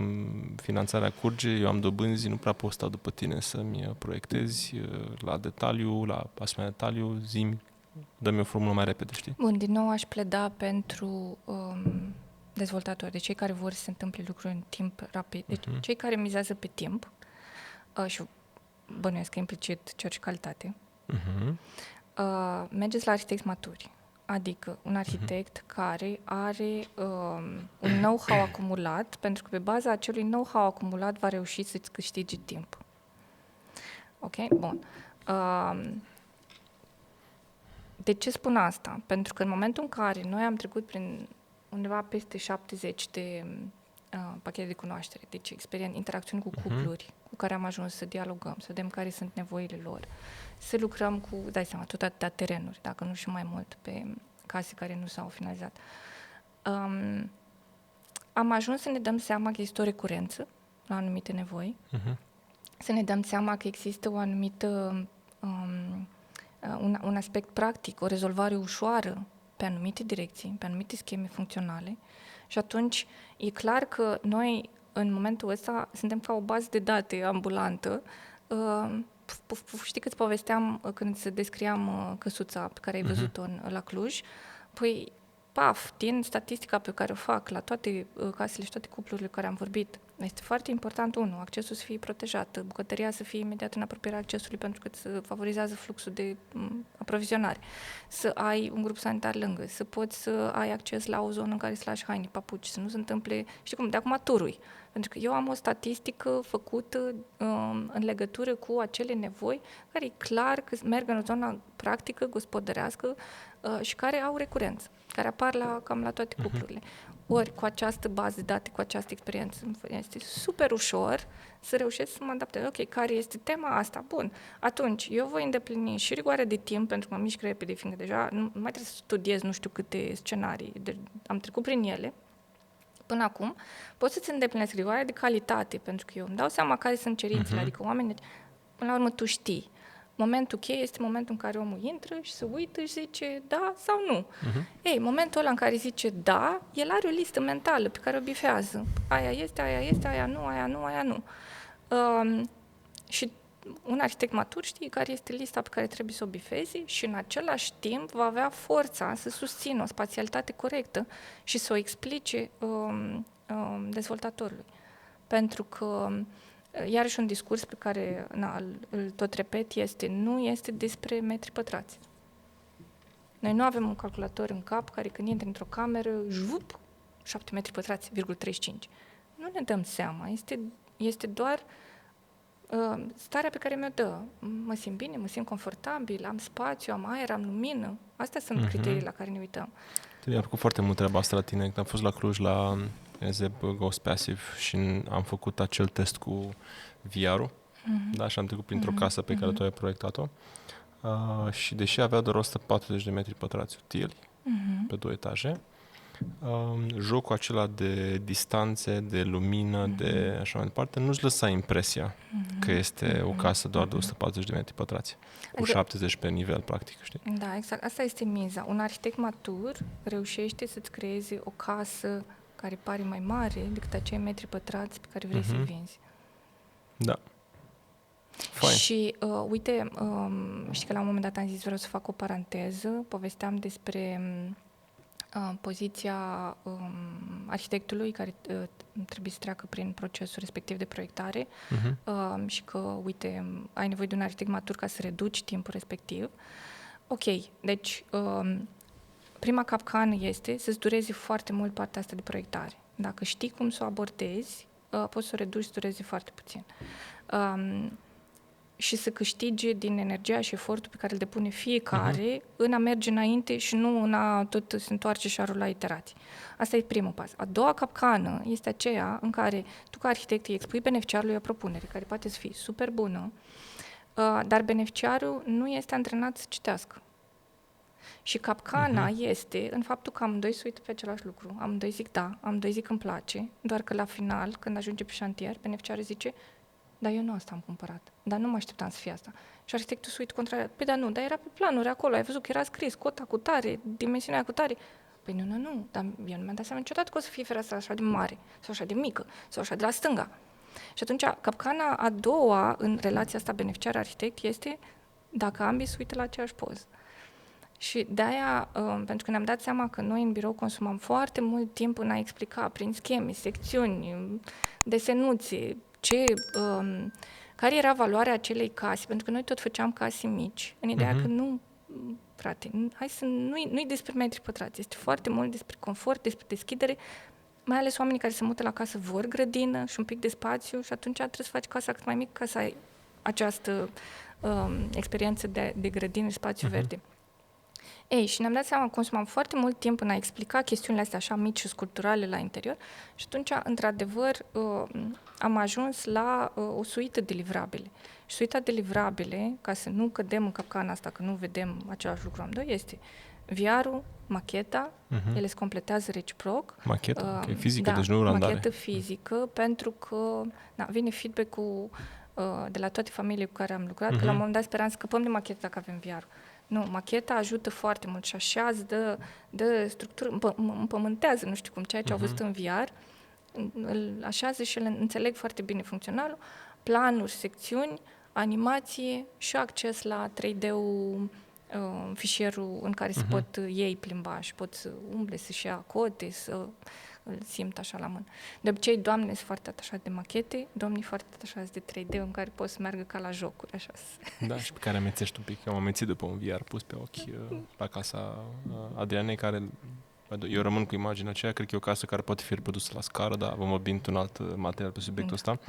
finanțarea curge, eu am dobânzi, nu prea pot sta după tine să-mi proiectezi la detaliu, la asemenea detaliu, zi-mi, dă-mi o formulă mai repede, știi? Bun, din nou aș pleda pentru dezvoltatori, de cei care vor să se întâmple lucruri în timp rapid, deci cei care mizează pe timp și bănuiesc că implicit cer și calitate, mergeți la arhitecți maturi. Adică un arhitect care are un know-how acumulat, pentru că pe baza acelui know-how acumulat va reuși să-ți câștige timp. Ok? Bun. De ce spun asta? Pentru că în momentul în care noi am trecut prin undeva peste 70 de pachete de cunoaștere, deci interacțiuni cu cupluri cu care am ajuns să dialogăm, să vedem care sunt nevoile lor, să lucrăm cu, dai seama, tot atâtea terenuri, dacă nu și mai mult, pe case care nu s-au finalizat. Am ajuns să ne dăm seama că există o recurență la anumite nevoi, să ne dăm seama că există o anumită, un aspect practic, o rezolvare ușoară pe anumite direcții, pe anumite scheme funcționale și atunci e clar că noi, în momentul ăsta, suntem ca o bază de date ambulantă. Știi că îți povesteam când îți descriam căsuța pe care ai văzut-o la Cluj? Păi, din statistica pe care o fac la toate casele și toate cuplurile cu care am vorbit, Este foarte important, accesul să fie protejat, bucătăria să fie imediat în apropierea accesului pentru că îți favorizează fluxul de aprovizionare, să ai un grup sanitar lângă, să poți să ai acces la o zonă în care să lași haine, papuci, să nu se întâmple, știi cum, de acum turui. Pentru că eu am o statistică făcută în legătură cu acele nevoi care e clar că merg în zona practică, gospodărească și care au recurență, care apar cam la toate cuplurile. Ori cu această bază de date, cu această experiență, este super ușor să reușesc să mă adaptez. Ok, care este tema asta? Bun. Atunci, eu voi îndeplini și rigoarea de timp, pentru că mă mișc repede, fiindcă deja nu mai trebuie să studiez nu știu câte scenarii. Am trecut prin ele. Până acum, pot să-ți îndeplinesc rigoarea de calitate, pentru că eu îmi dau seama care sunt cerințele, adică oamenii, până la urmă, tu știi. Momentul cheie este momentul în care omul intră și se uită și zice da sau nu. Ei, momentul ăla în care zice da, el are o listă mentală pe care o bifează. Aia este, aia nu, aia nu, aia nu. Și un arhitect matur știe care este lista pe care trebuie să o bifeze și în același timp va avea forța să susțină o spațialitate corectă și să o explice dezvoltatorului. Pentru că iarăși un discurs pe care îl tot repet nu este despre metri pătrați. Noi nu avem un calculator în cap care când intri într-o cameră, 7 metri pătrați, 0,35. Nu ne dăm seama, este doar starea pe care mi-o dă. Mă simt bine, mă simt confortabil, am spațiu, am aer, am lumină. Astea sunt criteriile la care ne uităm. Mi-a plăcut foarte mult treaba asta la tine. Când am fost la Cluj la EZEB Ghost Passive și am făcut acel test cu VR-ul, da, și am trecut printr-o casă pe care tu ai proiectat-o și deși avea doar 140 de metri pătrați utili pe 2 etaje, jocul acela de distanțe, de lumină, de așa mai departe, nu-ți lăsa impresia că este o casă doar de 140 de metri pătrați, cu 70 pe nivel, practic, știi? Da, exact. Asta este miza. Un arhitect matur reușește să-ți creeze o casă care pare mai mare decât acei metri pătrați pe care vrei să-i vinzi. Da. Fine. Și, uite, știi că la un moment dat am zis vreau să fac o paranteză, povesteam despre poziția arhitectului care trebuie să treacă prin procesul respectiv de proiectare și că, uite, ai nevoie de un arhitect matur ca să reduci timpul respectiv. Ok, deci prima capcană este să-ți dureze foarte mult partea asta de proiectare. Dacă știi cum să o abordezi, poți să o reduci să dureze foarte puțin. Și să câștige din energia și efortul pe care îl depune fiecare în a merge înainte și nu în a tot se întoarce și a rula iterații. Asta e primul pas. A doua capcană este aceea în care tu ca arhitect îi expui beneficiarului o propunere care poate să fie super bună, dar beneficiarul nu este antrenat să citească. Și capcana este în faptul că amândoi se uită pe același lucru. Amândoi zic da, amândoi zic îmi place, doar că la final, când ajunge pe șantier, beneficiarul zice dar eu nu asta am cumpărat, dar nu mă așteptam să fie asta. Și arhitectul se uită contrariat. Păi, dar nu, dar era pe planuri acolo, ai văzut că era scris cota cu tare, dimensiunea cu tare. Păi nu, dar eu nu mi-am dat seama niciodată că o să fie fereastra așa de mare, sau așa de mică, sau așa de la stânga. Și atunci, capcana a doua în relația asta beneficiar-arhitect este dacă ambii se uită la aceeași poză. Și de-aia, pentru că ne-am dat seama că noi în birou consumam foarte mult timp în a explica prin scheme, secțiuni, desenuțe, care era valoarea acelei case, pentru că noi tot făceam case mici, în ideea că nu, frate, nu-i despre metri pătrați, este foarte mult despre confort, despre deschidere, mai ales oamenii care se mută la casă vor grădină și un pic de spațiu și atunci trebuie să faci casa cât mai mică ca să ai această experiență de grădină și spațiu verde. Ei, și ne-am dat seama că consumam foarte mult timp în a explica chestiunile astea așa mici și sculpturale la interior și atunci, într-adevăr, am ajuns la o suită de livrabile. Și suita de livrabile, ca să nu cădem în capcana asta, că nu vedem același lucru amândoi, este VR-ul, macheta, ele se completează reciproc. Macheta? Ok, fizică, deci nu randare. Machetă fizică, pentru că vine feedback-ul de la toate familiile cu care am lucrat, că la un moment dat speram să scăpăm de machetă dacă avem VR-ul. Nu, macheta ajută foarte mult și așează, dă structură, împământează, nu știu cum, ceea ce au văzut în VR, îl așează și îl înțeleg foarte bine funcționalul, planuri, secțiuni, animație și acces la 3D-ul fișierul în care se pot ei plimba și pot să umble, să-și ia cote, să îl simt așa la mână. De obicei, doamnele sunt foarte atașate de machete, domnii foarte atașați de 3D, în care pot să meargă ca la jocuri, așa. Da, și pe care amețești un pic. Eu am amețit după un VR pus pe ochi la casa Adrianei, care eu rămân cu imaginea aceea, cred că e o casă care poate fi reprodusă la scară, dar vom vorbi într-un alt material pe subiectul ăsta.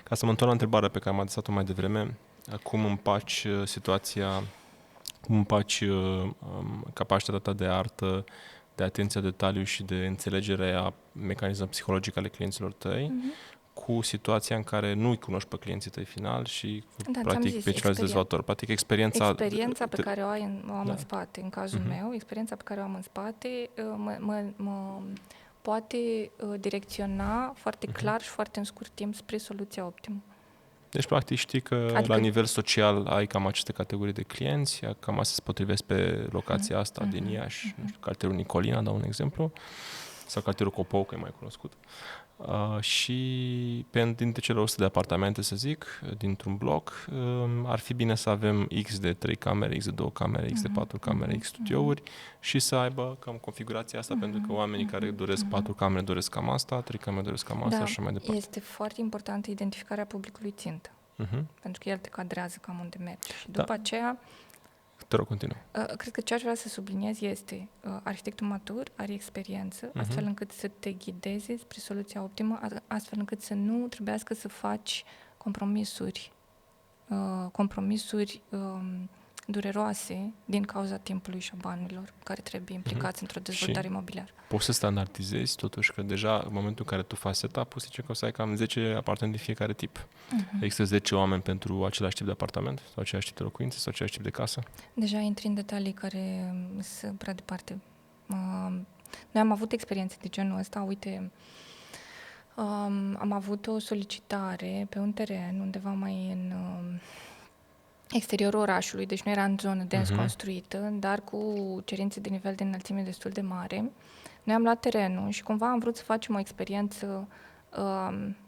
Ca să mă întorc la întrebarea pe care am adresat-o mai devreme, cum împaci situația, cum împaci capacitatea ta de artă, de atenția detaliu și de înțelegerea mecanismului psihologic ale clienților tăi, cu situația în care nu îi cunoști pe clienții tăi final și practic pe ceilalți dezvoltatori. Practic experiența pe care o am în spate, în cazul meu, experiența pe care o am în spate mă poate direcționa foarte clar și foarte în scurt timp spre soluția optimă. Deci, practic, știi că la nivel social ai cam aceste categorii de clienți, cam astea se potrivesc pe locația asta din Iași, nu știu, cartierul Nicolina, dau un exemplu, sau cartierul Copou, că e mai cunoscut. Și dintre cele 100 de apartamente, să zic, dintr-un bloc, ar fi bine să avem X de 3 camere, X de 2 camere, X de 4 camere, X studiouri și să aibă cam configurația asta, pentru că oamenii care doresc 4 camere doresc cam asta, 3 camere doresc cam asta și mai departe. Este foarte importantă identificarea publicului țintă, pentru că el te cadrează cam unde mergi. Și după aceea, te rog, continuă. Cred că ce aș vrea să subliniez este arhitectul matur are experiență, astfel încât să te ghideze spre soluția optimă, astfel încât să nu trebuiască să faci compromisuri dureroase din cauza timpului și a banilor care trebuie implicați într-o dezvoltare imobiliară. Poți să standardizezi totuși, că deja în momentul în care tu faci setup-ul, zice că o să ai cam 10 apartamente de fiecare tip. Există 10 oameni pentru același tip de apartament sau același tip de locuință sau același tip de casă? Deja intri în detalii care sunt prea departe. Noi am avut experiențe de genul ăsta, uite, am avut o solicitare pe un teren undeva mai în exteriorul orașului, deci nu era în zonă dens construită, dar cu cerințe de nivel de înălțime destul de mare. Noi am luat terenul și cumva am vrut să facem o experiență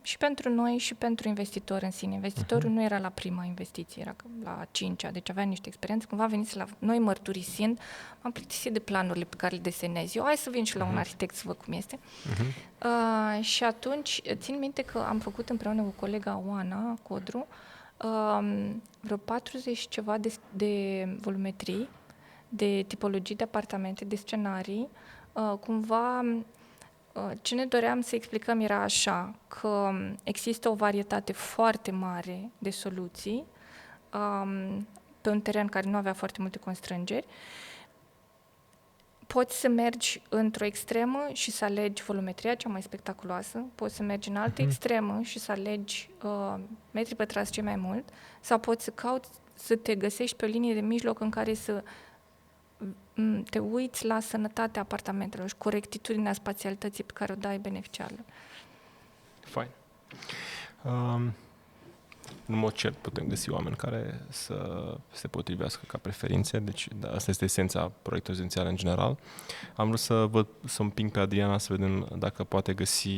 și pentru noi și pentru investitor în sine. Investitorul nu era la prima investiție, era la a 5-a, deci avea niște experiențe. Cumva a venit la noi mărturisind, m-am plictisit de planurile pe care le desenez eu. Hai să vin și la un arhitect să văd cum este. Și atunci, țin minte că am făcut împreună cu colega Oana Codru vreo 40 ceva de volumetrii, de tipologii de apartamente, de scenarii. Cumva, ce ne doream să explicăm era așa, că există o varietate foarte mare de soluții pe un teren care nu avea foarte multe constrângeri. Poți să mergi într-o extremă și să alegi volumetria cea mai spectaculoasă, poți să mergi în altă extremă și să alegi metri pătrați cei mai mult, sau poți să cauți să te găsești pe o linie de mijloc în care să te uiți la sănătatea apartamentelor și corectitudinea spațialității pe care o dai beneficiarilor. Fain. În mod cert putem găsi oameni care să se potrivească ca preferințe, deci asta este esența proiectului rezidențial în general. Am vrut să împing pe Adriana să vedem dacă poate găsi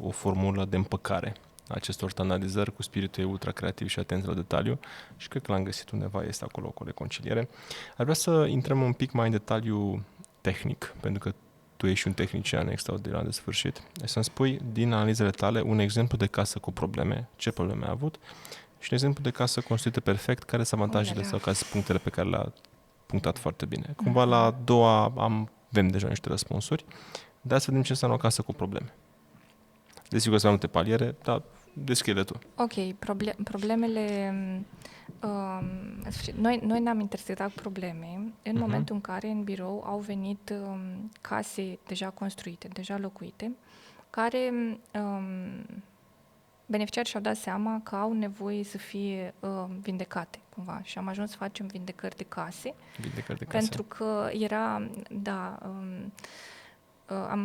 o formulă de împăcare a acestor standardizări cu spiritul ultra creativ și atent la detaliu și cred că l-am găsit undeva, este acolo cu reconciliere. Ar vrea să intrăm un pic mai în detaliu tehnic, pentru că tu ești un tehnician extraordinar de sfârșit. Deci să-mi spui din analizele tale un exemplu de casă cu probleme, ce probleme a avut și un exemplu de casă construită perfect, care sunt avantajele sau care sunt punctele pe care le-a punctat foarte bine. Cumva la a doua avem deja niște răspunsuri, dar să vedem ce înseamnă o casă cu probleme. Desigur, sunt mai multe paliere, dar deschide tu. Ok, problemele... Noi ne-am intersectat probleme în momentul în care în birou au venit case deja construite, deja locuite, care beneficiarii și-au dat seama că au nevoie să fie vindecate, cumva. Și am ajuns să facem vindecări de case. Vindecări de case. Pentru că era,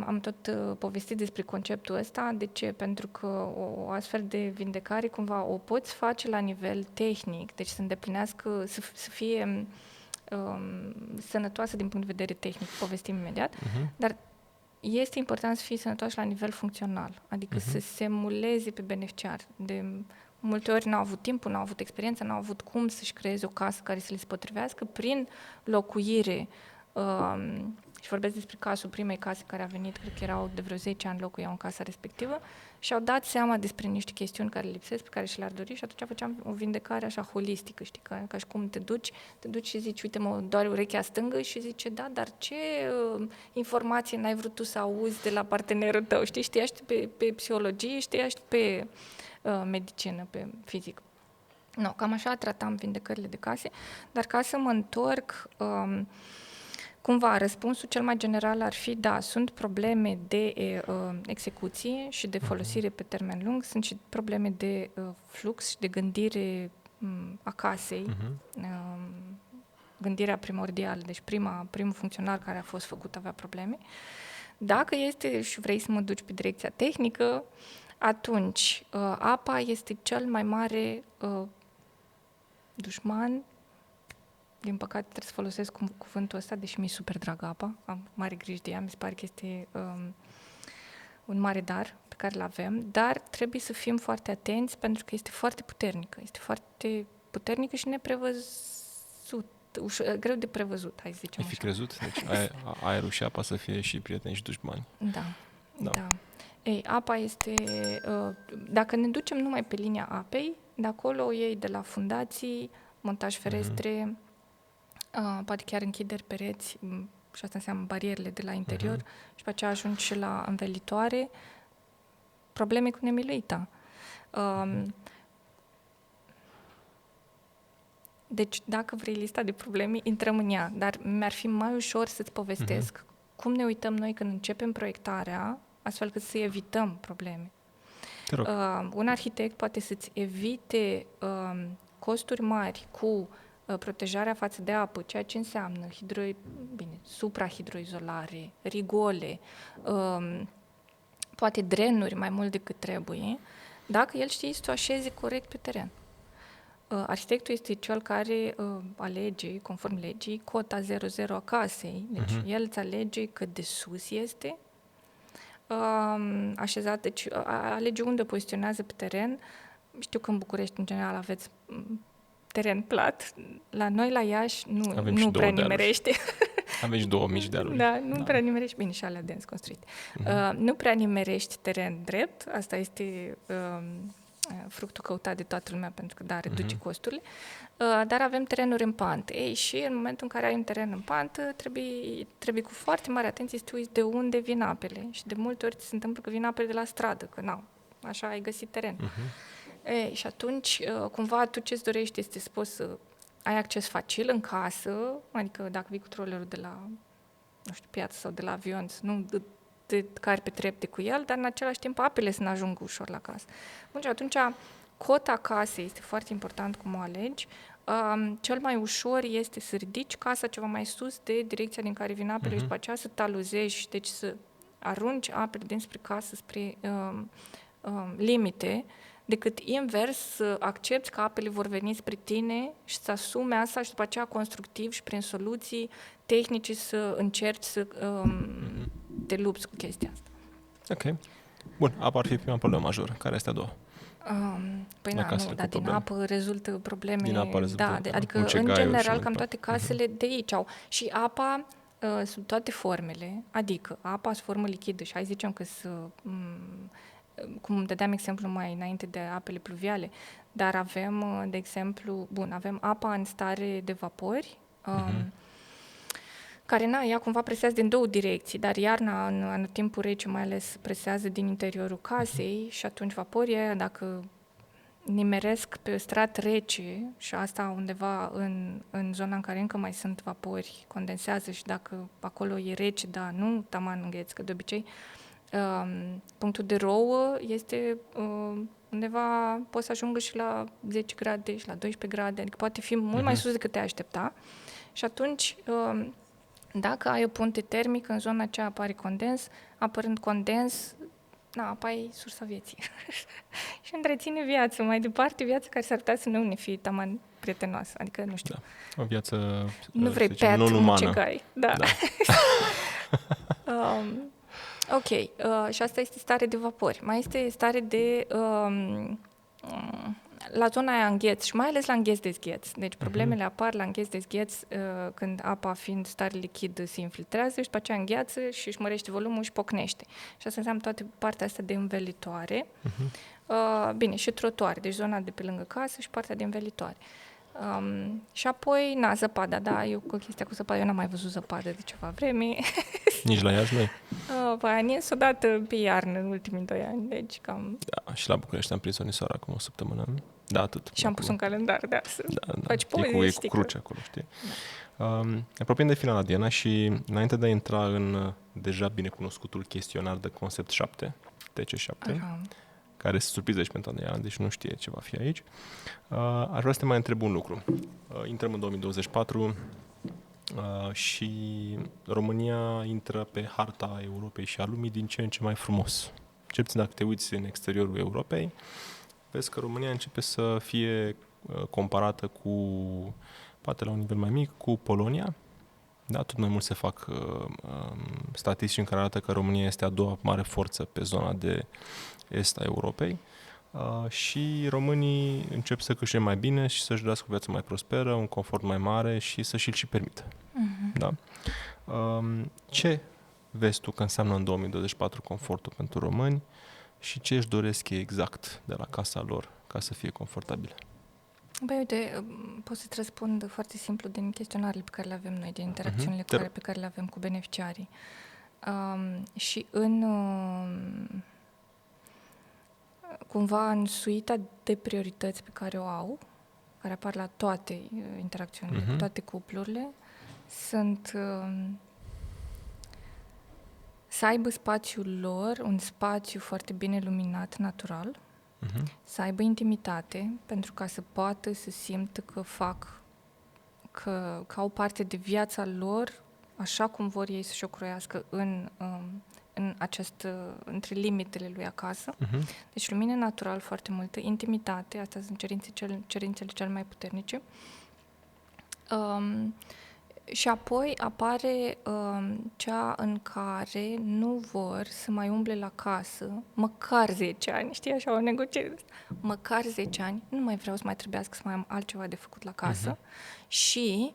am tot povestit despre conceptul ăsta. De ce? Pentru că o astfel de vindecare cumva o poți face la nivel tehnic, deci să îndeplinească, să fie sănătoasă din punct de vedere tehnic, povestim imediat, dar este important să fie sănătoasă la nivel funcțional, adică să se emuleze pe beneficiar, de multe ori n-au avut timpul, n-au avut experiență, n-au avut cum să-și creeze o casă care să le se potrivească prin locuire. Și vorbesc despre cazul primei case care a venit, cred că erau de vreo 10 ani locuiau în casa respectivă și au dat seama despre niște chestiuni care lipsesc, pe care și le-ar dori și atunci făceam o vindecare așa holistică, știi, ca și cum te duci și zici, uite, mă doare urechea stângă și zice, da, dar ce informație n-ai vrut tu să auzi de la partenerul tău, știi, știaști pe psihologie, știaști pe medicină, pe fizică. No, cam așa tratam vindecările de case, dar ca să mă întorc, cumva, răspunsul cel mai general ar fi, da, sunt probleme de execuție și de folosire pe termen lung, sunt și probleme de flux și de gândire a casei, gândirea primordială, deci primul funcționar care a fost făcut avea probleme. Dacă este și vrei să mă duci pe direcția tehnică, atunci apa este cel mai mare dușman. Din păcate trebuie să folosesc cuvântul ăsta, deși mi-e super dragă apa, am mare grijă de ea, mi se pare că este un mare dar pe care îl avem, dar trebuie să fim foarte atenți pentru că este foarte puternică, și neprevăzut, greu de prevăzut, hai să zicem Ai fi așa. crezut? Deci aerul și apa să fie și prieteni și dușmani. Da. Ei, apa este, dacă ne ducem numai pe linia apei, de acolo o iei de la fundații, montaj ferestre, poate chiar închideri pereți, și asta înseamnă barierele de la interior, și pe aceea ajungi și la învelitoare, probleme cu nemiluita. Deci, dacă vrei lista de probleme, intrăm în ea, dar mi-ar fi mai ușor să-ți povestesc cum ne uităm noi când începem proiectarea, astfel cât să evităm probleme. Te rog. Un arhitect poate să-ți evite costuri mari cu protejarea față de apă, ceea ce înseamnă suprahidroizolare, rigole, poate drenuri mai mult decât trebuie, dacă el știe să o așeze corect pe teren. Arhitectul este cel care alege, conform legii, cota 00 a casei, deci el îți alege cât de sus este așezat, deci alege unde poziționează pe teren. Știu că în București, în general, aveți teren plat. La noi, la Iași, nu prea nimerește. Aveți 2 mici dealuri. Da, prea nimerești, bine, și alea dens construite. Nu prea nimerești teren drept, asta este fructul căutat de toată lumea, pentru că, da, reduce costurile, dar avem terenuri în pantă. Ei, și în momentul în care ai un teren în pantă, trebuie cu foarte mare atenție să te uiți de unde vin apele. Și de multe ori se întâmplă că vin apele de la stradă, că așa ai găsit teren. Ei, și atunci, cumva, tu ce-ți dorești este să poți să ai acces facil în casă, adică dacă vii cu trollerul de la, nu știu, piață sau de la avion, să nu te cari pe trepte cu el, dar în același timp apele să n-ajungă ușor la casă. Bun, și atunci cota casei este foarte important cum o alegi. Cel mai ușor este să ridici casa ceva mai sus de direcția din care vin apele și după aceea să taluzești, deci să arunci apele dinspre casă spre limite, decât invers să accepti că apele vor veni spre tine și să asume asta și după aceea constructiv și prin soluții tehnice să încerci să te lupți cu chestia asta. Ok. Bun, apa ar fi prima problemă majoră. Care este a doua? Păi dar din apă rezultă probleme. Din apă rezultă, adică în general cam toate casele de aici au. Și apa sub toate formele, adică apa sub formă lichidă și hai zicem că cum dădeam exemplu mai înainte de apele pluviale, dar avem, de exemplu, avem apa în stare de vapori, care, ea cumva presează din două direcții, dar iarna, în timpul rece, mai ales presează din interiorul casei și atunci vaporii aia, dacă nimeresc pe strat rece și asta undeva în zona în care încă mai sunt vapori, condensează și dacă acolo e rece, dar nu taman îngheț, că de obicei punctul de rouă este undeva, poate să ajungă și la 10 grade și la 12 grade, adică poate fi mult mai sus decât te aștepta și atunci dacă ai o punte termică, în zona aceea apare condens, apărând condens, apa e sursa vieții. Și întreține viața. Mai departe, viața care s-ar putea să nu ne fie taman prietenoasă. Adică, nu știu. Da. O viață, nu vrei pet mucegai. Da. Ok. Și asta este stare de vapori. Mai este stare de la zona aia îngheț și mai ales la îngheț-dezgheț. Deci problemele apar la îngheț-dezgheț când apa fiind stare lichid se infiltrează și după aceea îngheață și își mărește volumul și pocnește. Și asta înseamnă toată partea asta de învelitoare. Bine, și trotuare, deci zona de pe lângă casă și partea de învelitoare. Și apoi, zăpada, da, eu cu chestia cu zăpada, eu n-am mai văzut zăpadă de ceva vreme. Nici la Iași noi. Păi, nins odată pe iarnă în ultimii 2 ani, deci cam... Da, și la București am prins o nisoară acum o săptămână. Da, atât. Și am pus un calendar, da, să faci poze, e cu cruce acolo, știi? Da. Ne apropiem de finala, Diana, și înainte de a intra în deja binecunoscutul chestionar de Concept 7, TC7, care se surprize și pentru Diana, deci nu știe ce va fi aici, aș vrea să te mai întreb un lucru. Intrăm în 2024 și România intră pe harta Europei și a lumii din ce în ce mai frumos. Cel puțin dacă te uiți în exteriorul Europei, vezi că România începe să fie comparată cu, poate la un nivel mai mic, cu Polonia. Da, tot mai mult se fac statistici în care arată că România este a doua mare forță pe zona de est a Europei și românii încep să câștige mai bine și să-și dorească o viață mai prosperă, un confort mai mare și să și-l și permită. Da? Ce vezi tu că înseamnă în 2024 confortul pentru români și ce își doresc ei exact de la casa lor ca să fie confortabilă? Băi, uite, pot să-ți răspund foarte simplu din chestionarele pe care le avem noi, din interacțiunile pe care le avem cu beneficiarii. Și cumva în suita de priorități pe care o au, care apar la toate interacțiunile, cu toate cuplurile, sunt să aibă spațiul lor, un spațiu foarte bine luminat, natural, să aibă intimitate, pentru ca să poată să simtă că au parte de viața lor, așa cum vor ei să-și o croiască între limitele lui acasă. Deci lumină natural foarte multă, intimitate, astea sunt cerințele cele mai puternice. Și apoi apare cea în care nu vor să mai umble la casă măcar 10 ani, știi, așa o negociere, măcar 10 ani, nu mai vreau să mai trebuiască să mai am altceva de făcut la casă. Și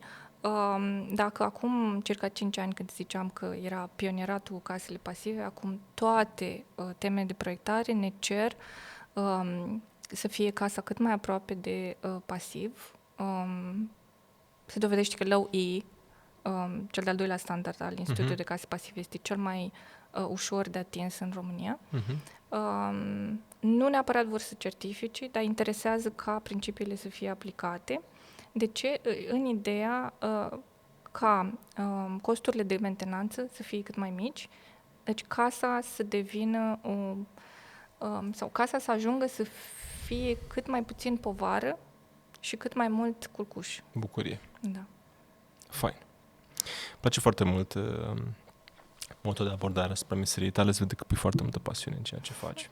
dacă acum circa 5 ani când ziceam că era pionieratul cu casele pasive, acum toate temele de proiectare ne cer să fie casa cât mai aproape de pasiv. Se dovedește că low E, cel de-al doilea standard al Institutului de Case Pasive, este cel mai ușor de atins în România. Nu neapărat vor să certifice, dar interesează ca principiile să fie aplicate. De ce? În ideea ca costurile de mentenanță să fie cât mai mici, deci casa să devină sau casa să ajungă să fie cât mai puțin povară și cât mai mult culcuș. Bucurie. Da. Fain. Îmi place foarte mult modul de abordare asupra meseriei tale, se vede că pui foarte multă pasiune în ceea ce faci.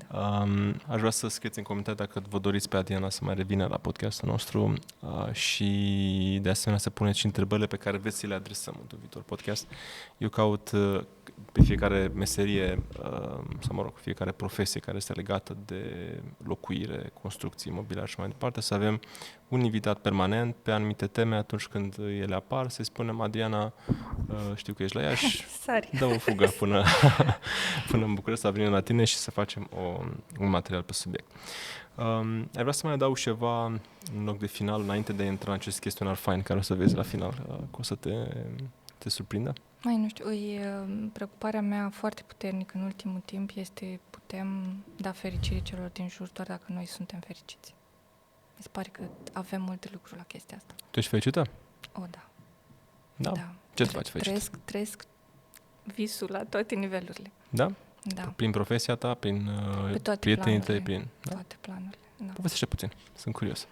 Da. Aș vrea să scrieți în comentarii dacă vă doriți pe Diana să mai revină la podcastul nostru și de asemenea să puneți și întrebările pe care veți să le adresăm în viitor podcast. Eu caut pe fiecare meserie sau mă rog, fiecare profesie care este legată de locuire, construcții, imobiliare și mai departe, să avem un invitat permanent pe anumite teme atunci când ele apar, să-i spunem Adriana, știu că ești la Iași, dă o fugă până în București, să venim la tine și să facem un material pe subiect. Ai vrea să mai adaug ceva în loc de final, înainte de a intra în acest chestionar fain care o să vezi la final, că o să te surprindă? Mai nu știu, preocuparea mea foarte puternică în ultimul timp este putem da fericire celor din jur doar dacă noi suntem fericiți. Mi se pare că avem multe lucruri la chestia asta. Tu ești fericită? O, da. Da? Ce te faci fericită? Trăiesc visul la toate nivelurile. Da? Da. Prin profesia ta, prin prietenii tăi, prin... Da? Toate planurile, da. Povestește puțin, sunt curios.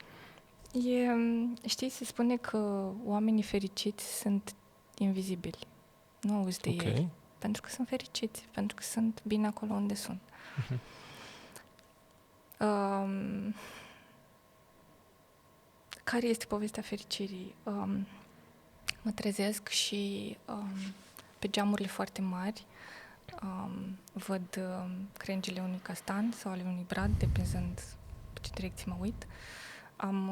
Știi, se spune că oamenii fericiți sunt invizibili. Nu auzi de ei. Pentru că sunt fericiți, pentru că sunt bine acolo unde sunt. Care este povestea fericirii? Mă trezesc și pe geamurile foarte mari văd crengile unui castan sau ale unui brad, depinzând pe ce direcție mă uit. Am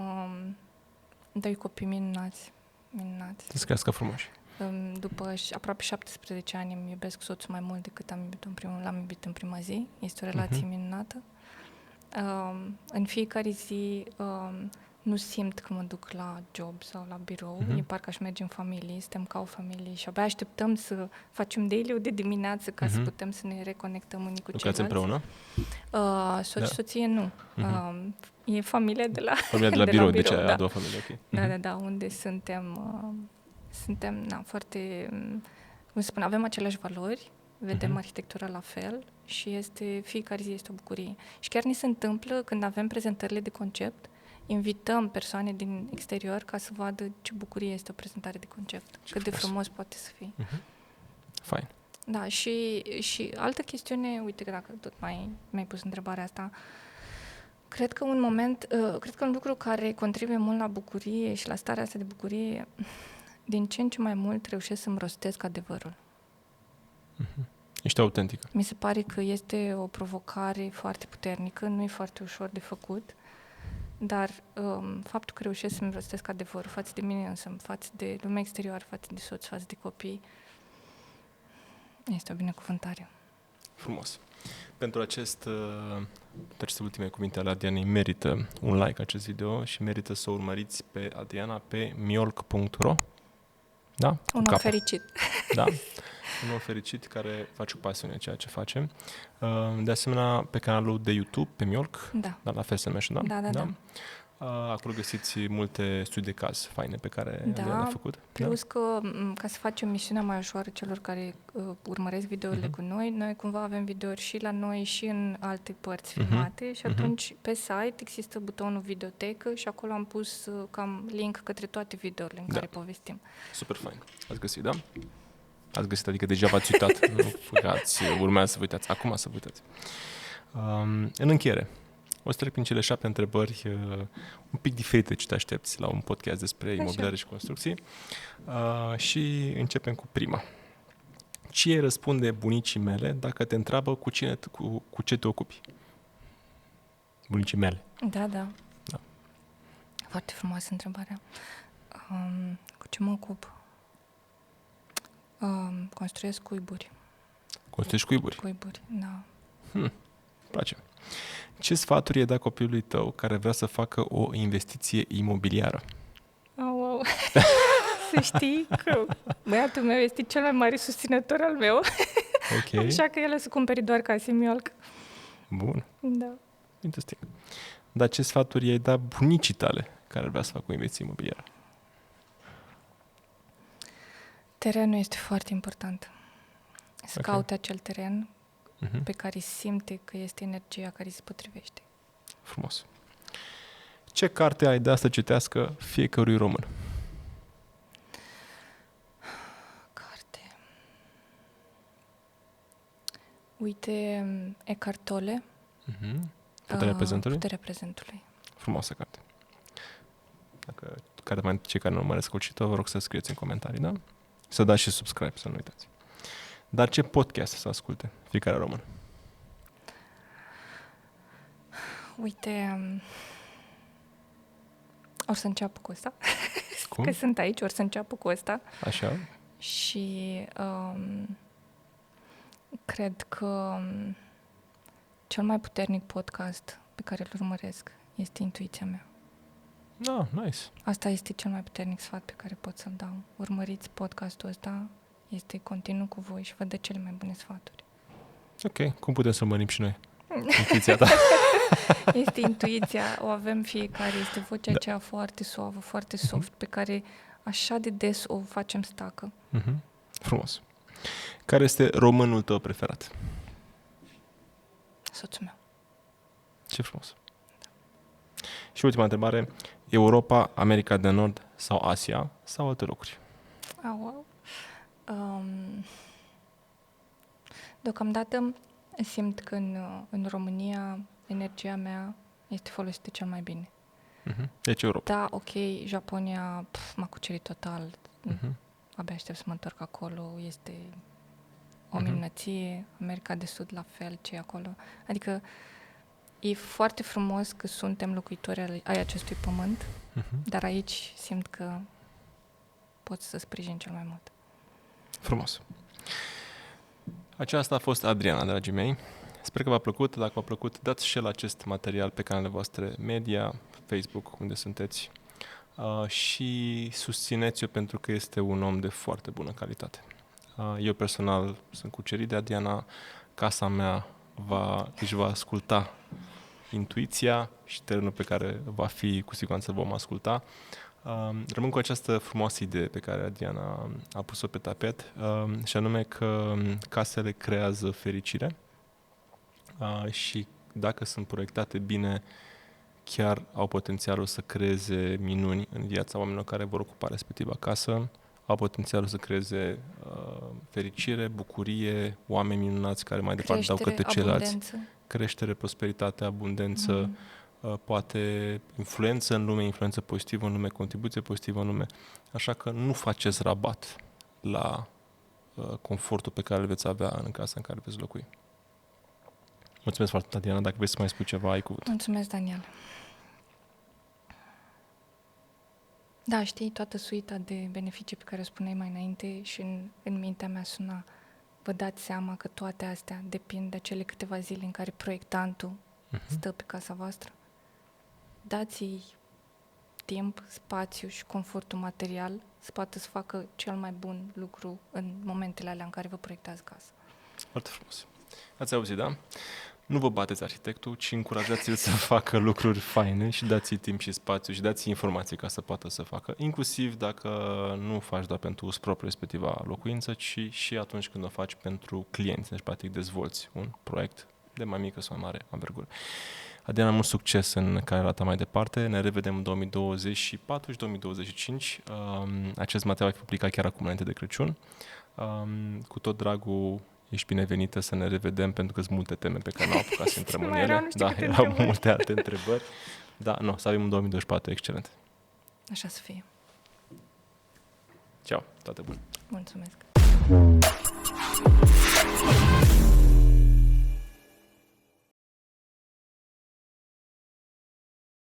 doi copii minunați. Să crească frumoși. După aproape 17 ani îmi iubesc soțul mai mult decât l-am iubit în prima zi. Este o relație minunată. În fiecare zi nu simt că mă duc la job sau la birou. E parcă aș merge în familie, suntem ca o familie și abia așteptăm să facem daily-ul de dimineață ca să putem să ne reconectăm unii cu ceilalți. Lucrați împreună? Soție nu. E familia de la Familia de la birou, deci a doua familie, ok. Da, unde suntem foarte, cum să spun, avem aceleași valori, vedem arhitectura la fel și fiecare zi este o bucurie. Și chiar ni se întâmplă când avem prezentările de concept, invităm persoane din exterior ca să vadă ce bucurie este o prezentare de concept, cât de frumos poate să fie. Fain. Da, și altă chestiune, uite că dacă tot mi-ai pus întrebarea asta, cred că un lucru care contribuie mult la bucurie și la starea asta de bucurie, din ce în ce mai mult reușesc să-mi rostesc adevărul. Ești autentică. Mi se pare că este o provocare foarte puternică, nu e foarte ușor de făcut, dar faptul că reușesc să-mi rostesc adevărul față de mine însă, față de lumea exterioară, față de soț, față de copii, este o binecuvântare. Frumos. Pentru aceste ultime cuvinte ale Adrianei merită un like acest video și merită să o urmăriți pe Adriana pe miolc.ro. Da? Un om fericit. Da. Un om fericit care face cu pasiune ceea ce face. De asemenea, pe canalul de YouTube, pe Miolc, la fel se numește, Da. Acolo găsiți multe studii de caz faine pe care le-a făcut. Plus că, ca să facem misiunea mai ușoară celor care urmăresc videourile cu noi cumva avem videouri și la noi și în alte părți filmate și atunci pe site există butonul videotecă și acolo am pus cam link către toate videourile în care povestim. Super fain. Ați găsit, da? Ați găsit, adică deja v-ați uitat. Urmează să vă uitați. Acum să vă uitați. În încheiere, o să trec prin cele 7 întrebări un pic diferite ce te aștepți la un podcast despre imobiliare și construcții. Și începem cu prima. Ce îi răspunde bunicii mele dacă te întreabă cu ce te ocupi? Bunicii mele. Da. Foarte frumoasă întrebarea. Cu ce mă ocup? Construiesc cuiburi. Construiești cuiburi? Cuiburi, da. Place. Ce sfaturi ai da copilului tău care vrea să facă o investiție imobiliară? Wow. Să știi că băiatul meu este cel mai mare susținător al meu. Ok. Așa că el o să cumperi doar case Miolc. Bun. Da. Interesting. Dar ce sfaturi ai da bunicii tale care vrea să facă o investiție imobiliară? Terenul este foarte important. Să caute acel teren pe care simte că este energia care se potrivește. Frumos. Ce carte ai da să citească fiecărui român? Carte. Uite, Eckhart Tolle. Puterea prezentului? Puterea prezentului. Frumoasă carte. Dacă cei care nu urmăresc o cită, vă rog să scrieți în comentarii, da? Să dați și subscribe, să nu uitați. Dar ce podcast să asculte fiecare român? Uite, or să înceapă cu ăsta. Cum? Că sunt aici, or să înceapă cu ăsta. Așa? Și cred că cel mai puternic podcast pe care îl urmăresc este intuiția mea. Nice. Asta este cel mai puternic sfat pe care pot să-l dau. Urmăriți podcastul ăsta, este continuu cu voi și vă dă cele mai bune sfaturi. Ok, cum putem să urmărim și noi? Intuiția ta. Este intuiția, o avem fiecare, este vocea aceea foarte suavă, foarte soft, pe care așa de des o facem stacă. Frumos. Care este românul tău preferat? Soțul meu. Ce frumos. Și ultima întrebare, Europa, America de Nord sau Asia sau alte locuri? Wow. Deocamdată simt că în România energia mea este folosită cel mai bine. Deci Europa. Da, ok, Japonia m-a cucerit total. Abia aștept să mă întorc acolo. Este o minunăție. America de Sud la fel, ce e acolo. Adică E foarte frumos că suntem locuitori ai acestui pământ, dar aici simt că pot să sprijin cel mai mult. Frumos. Aceasta a fost Adriana, dragii mei. Sper că v-a plăcut. Dacă v-a plăcut, dați share acest material pe canalele voastre media, Facebook, unde sunteți, și susțineți-o pentru că este un om de foarte bună calitate. Eu personal sunt cucerit de Adriana. Casa mea își va asculta intuiția și terenul pe care va fi, cu siguranță vom asculta. Rămân cu această frumoasă idee pe care Adriana a pus-o pe tapet, și anume că casele creează fericire și dacă sunt proiectate bine, chiar au potențialul să creeze minuni în viața oamenilor care vor ocupa respectiva casă, au potențialul să creeze fericire, bucurie, oameni minunați care mai departe dau către ceilalți. Creștere, prosperitate, abundență, poate influență în lume, influență pozitivă în lume, contribuție pozitivă în lume. Așa că nu faceți rabat la confortul pe care îl veți avea în casa în care veți locui. Mulțumesc foarte mult, Diana. Dacă vrei să mai spui ceva, ai cuvânt. Mulțumesc, Daniel. Da, știi, toată suita de beneficii pe care o spuneai mai înainte și în mintea mea suna: vă dați seama că toate astea depind de acele câteva zile în care proiectantul stă pe casa voastră? Dați-i timp, spațiu și confortul material să poată să facă cel mai bun lucru în momentele alea în care vă proiectați casa. Foarte frumos. Ați auzit, da? Nu vă bateți arhitectul, ci încurajați-l să facă lucruri faine și dați-i timp și spațiu și dați-i informații ca să poată să facă. Inclusiv dacă nu faci doar pentru us propriu respectiva locuință, ci și atunci când o faci pentru clienți. Deci, practic, dezvolți un proiect de mai mică sau mai mare anvergură. Adriana, mult succes în cariera ta mai departe. Ne revedem în 2024 și 2025. Acest material va fi publicat chiar acum, înainte de Crăciun. Cu tot dragul, ești binevenită să ne revedem, pentru că sunt multe teme pe care n-au apucat să intrăm în ele. Da, erau multe alte întrebări. Da, să avem în 2024, excelent. Așa să fie. Ceau, toate bune. Mulțumesc.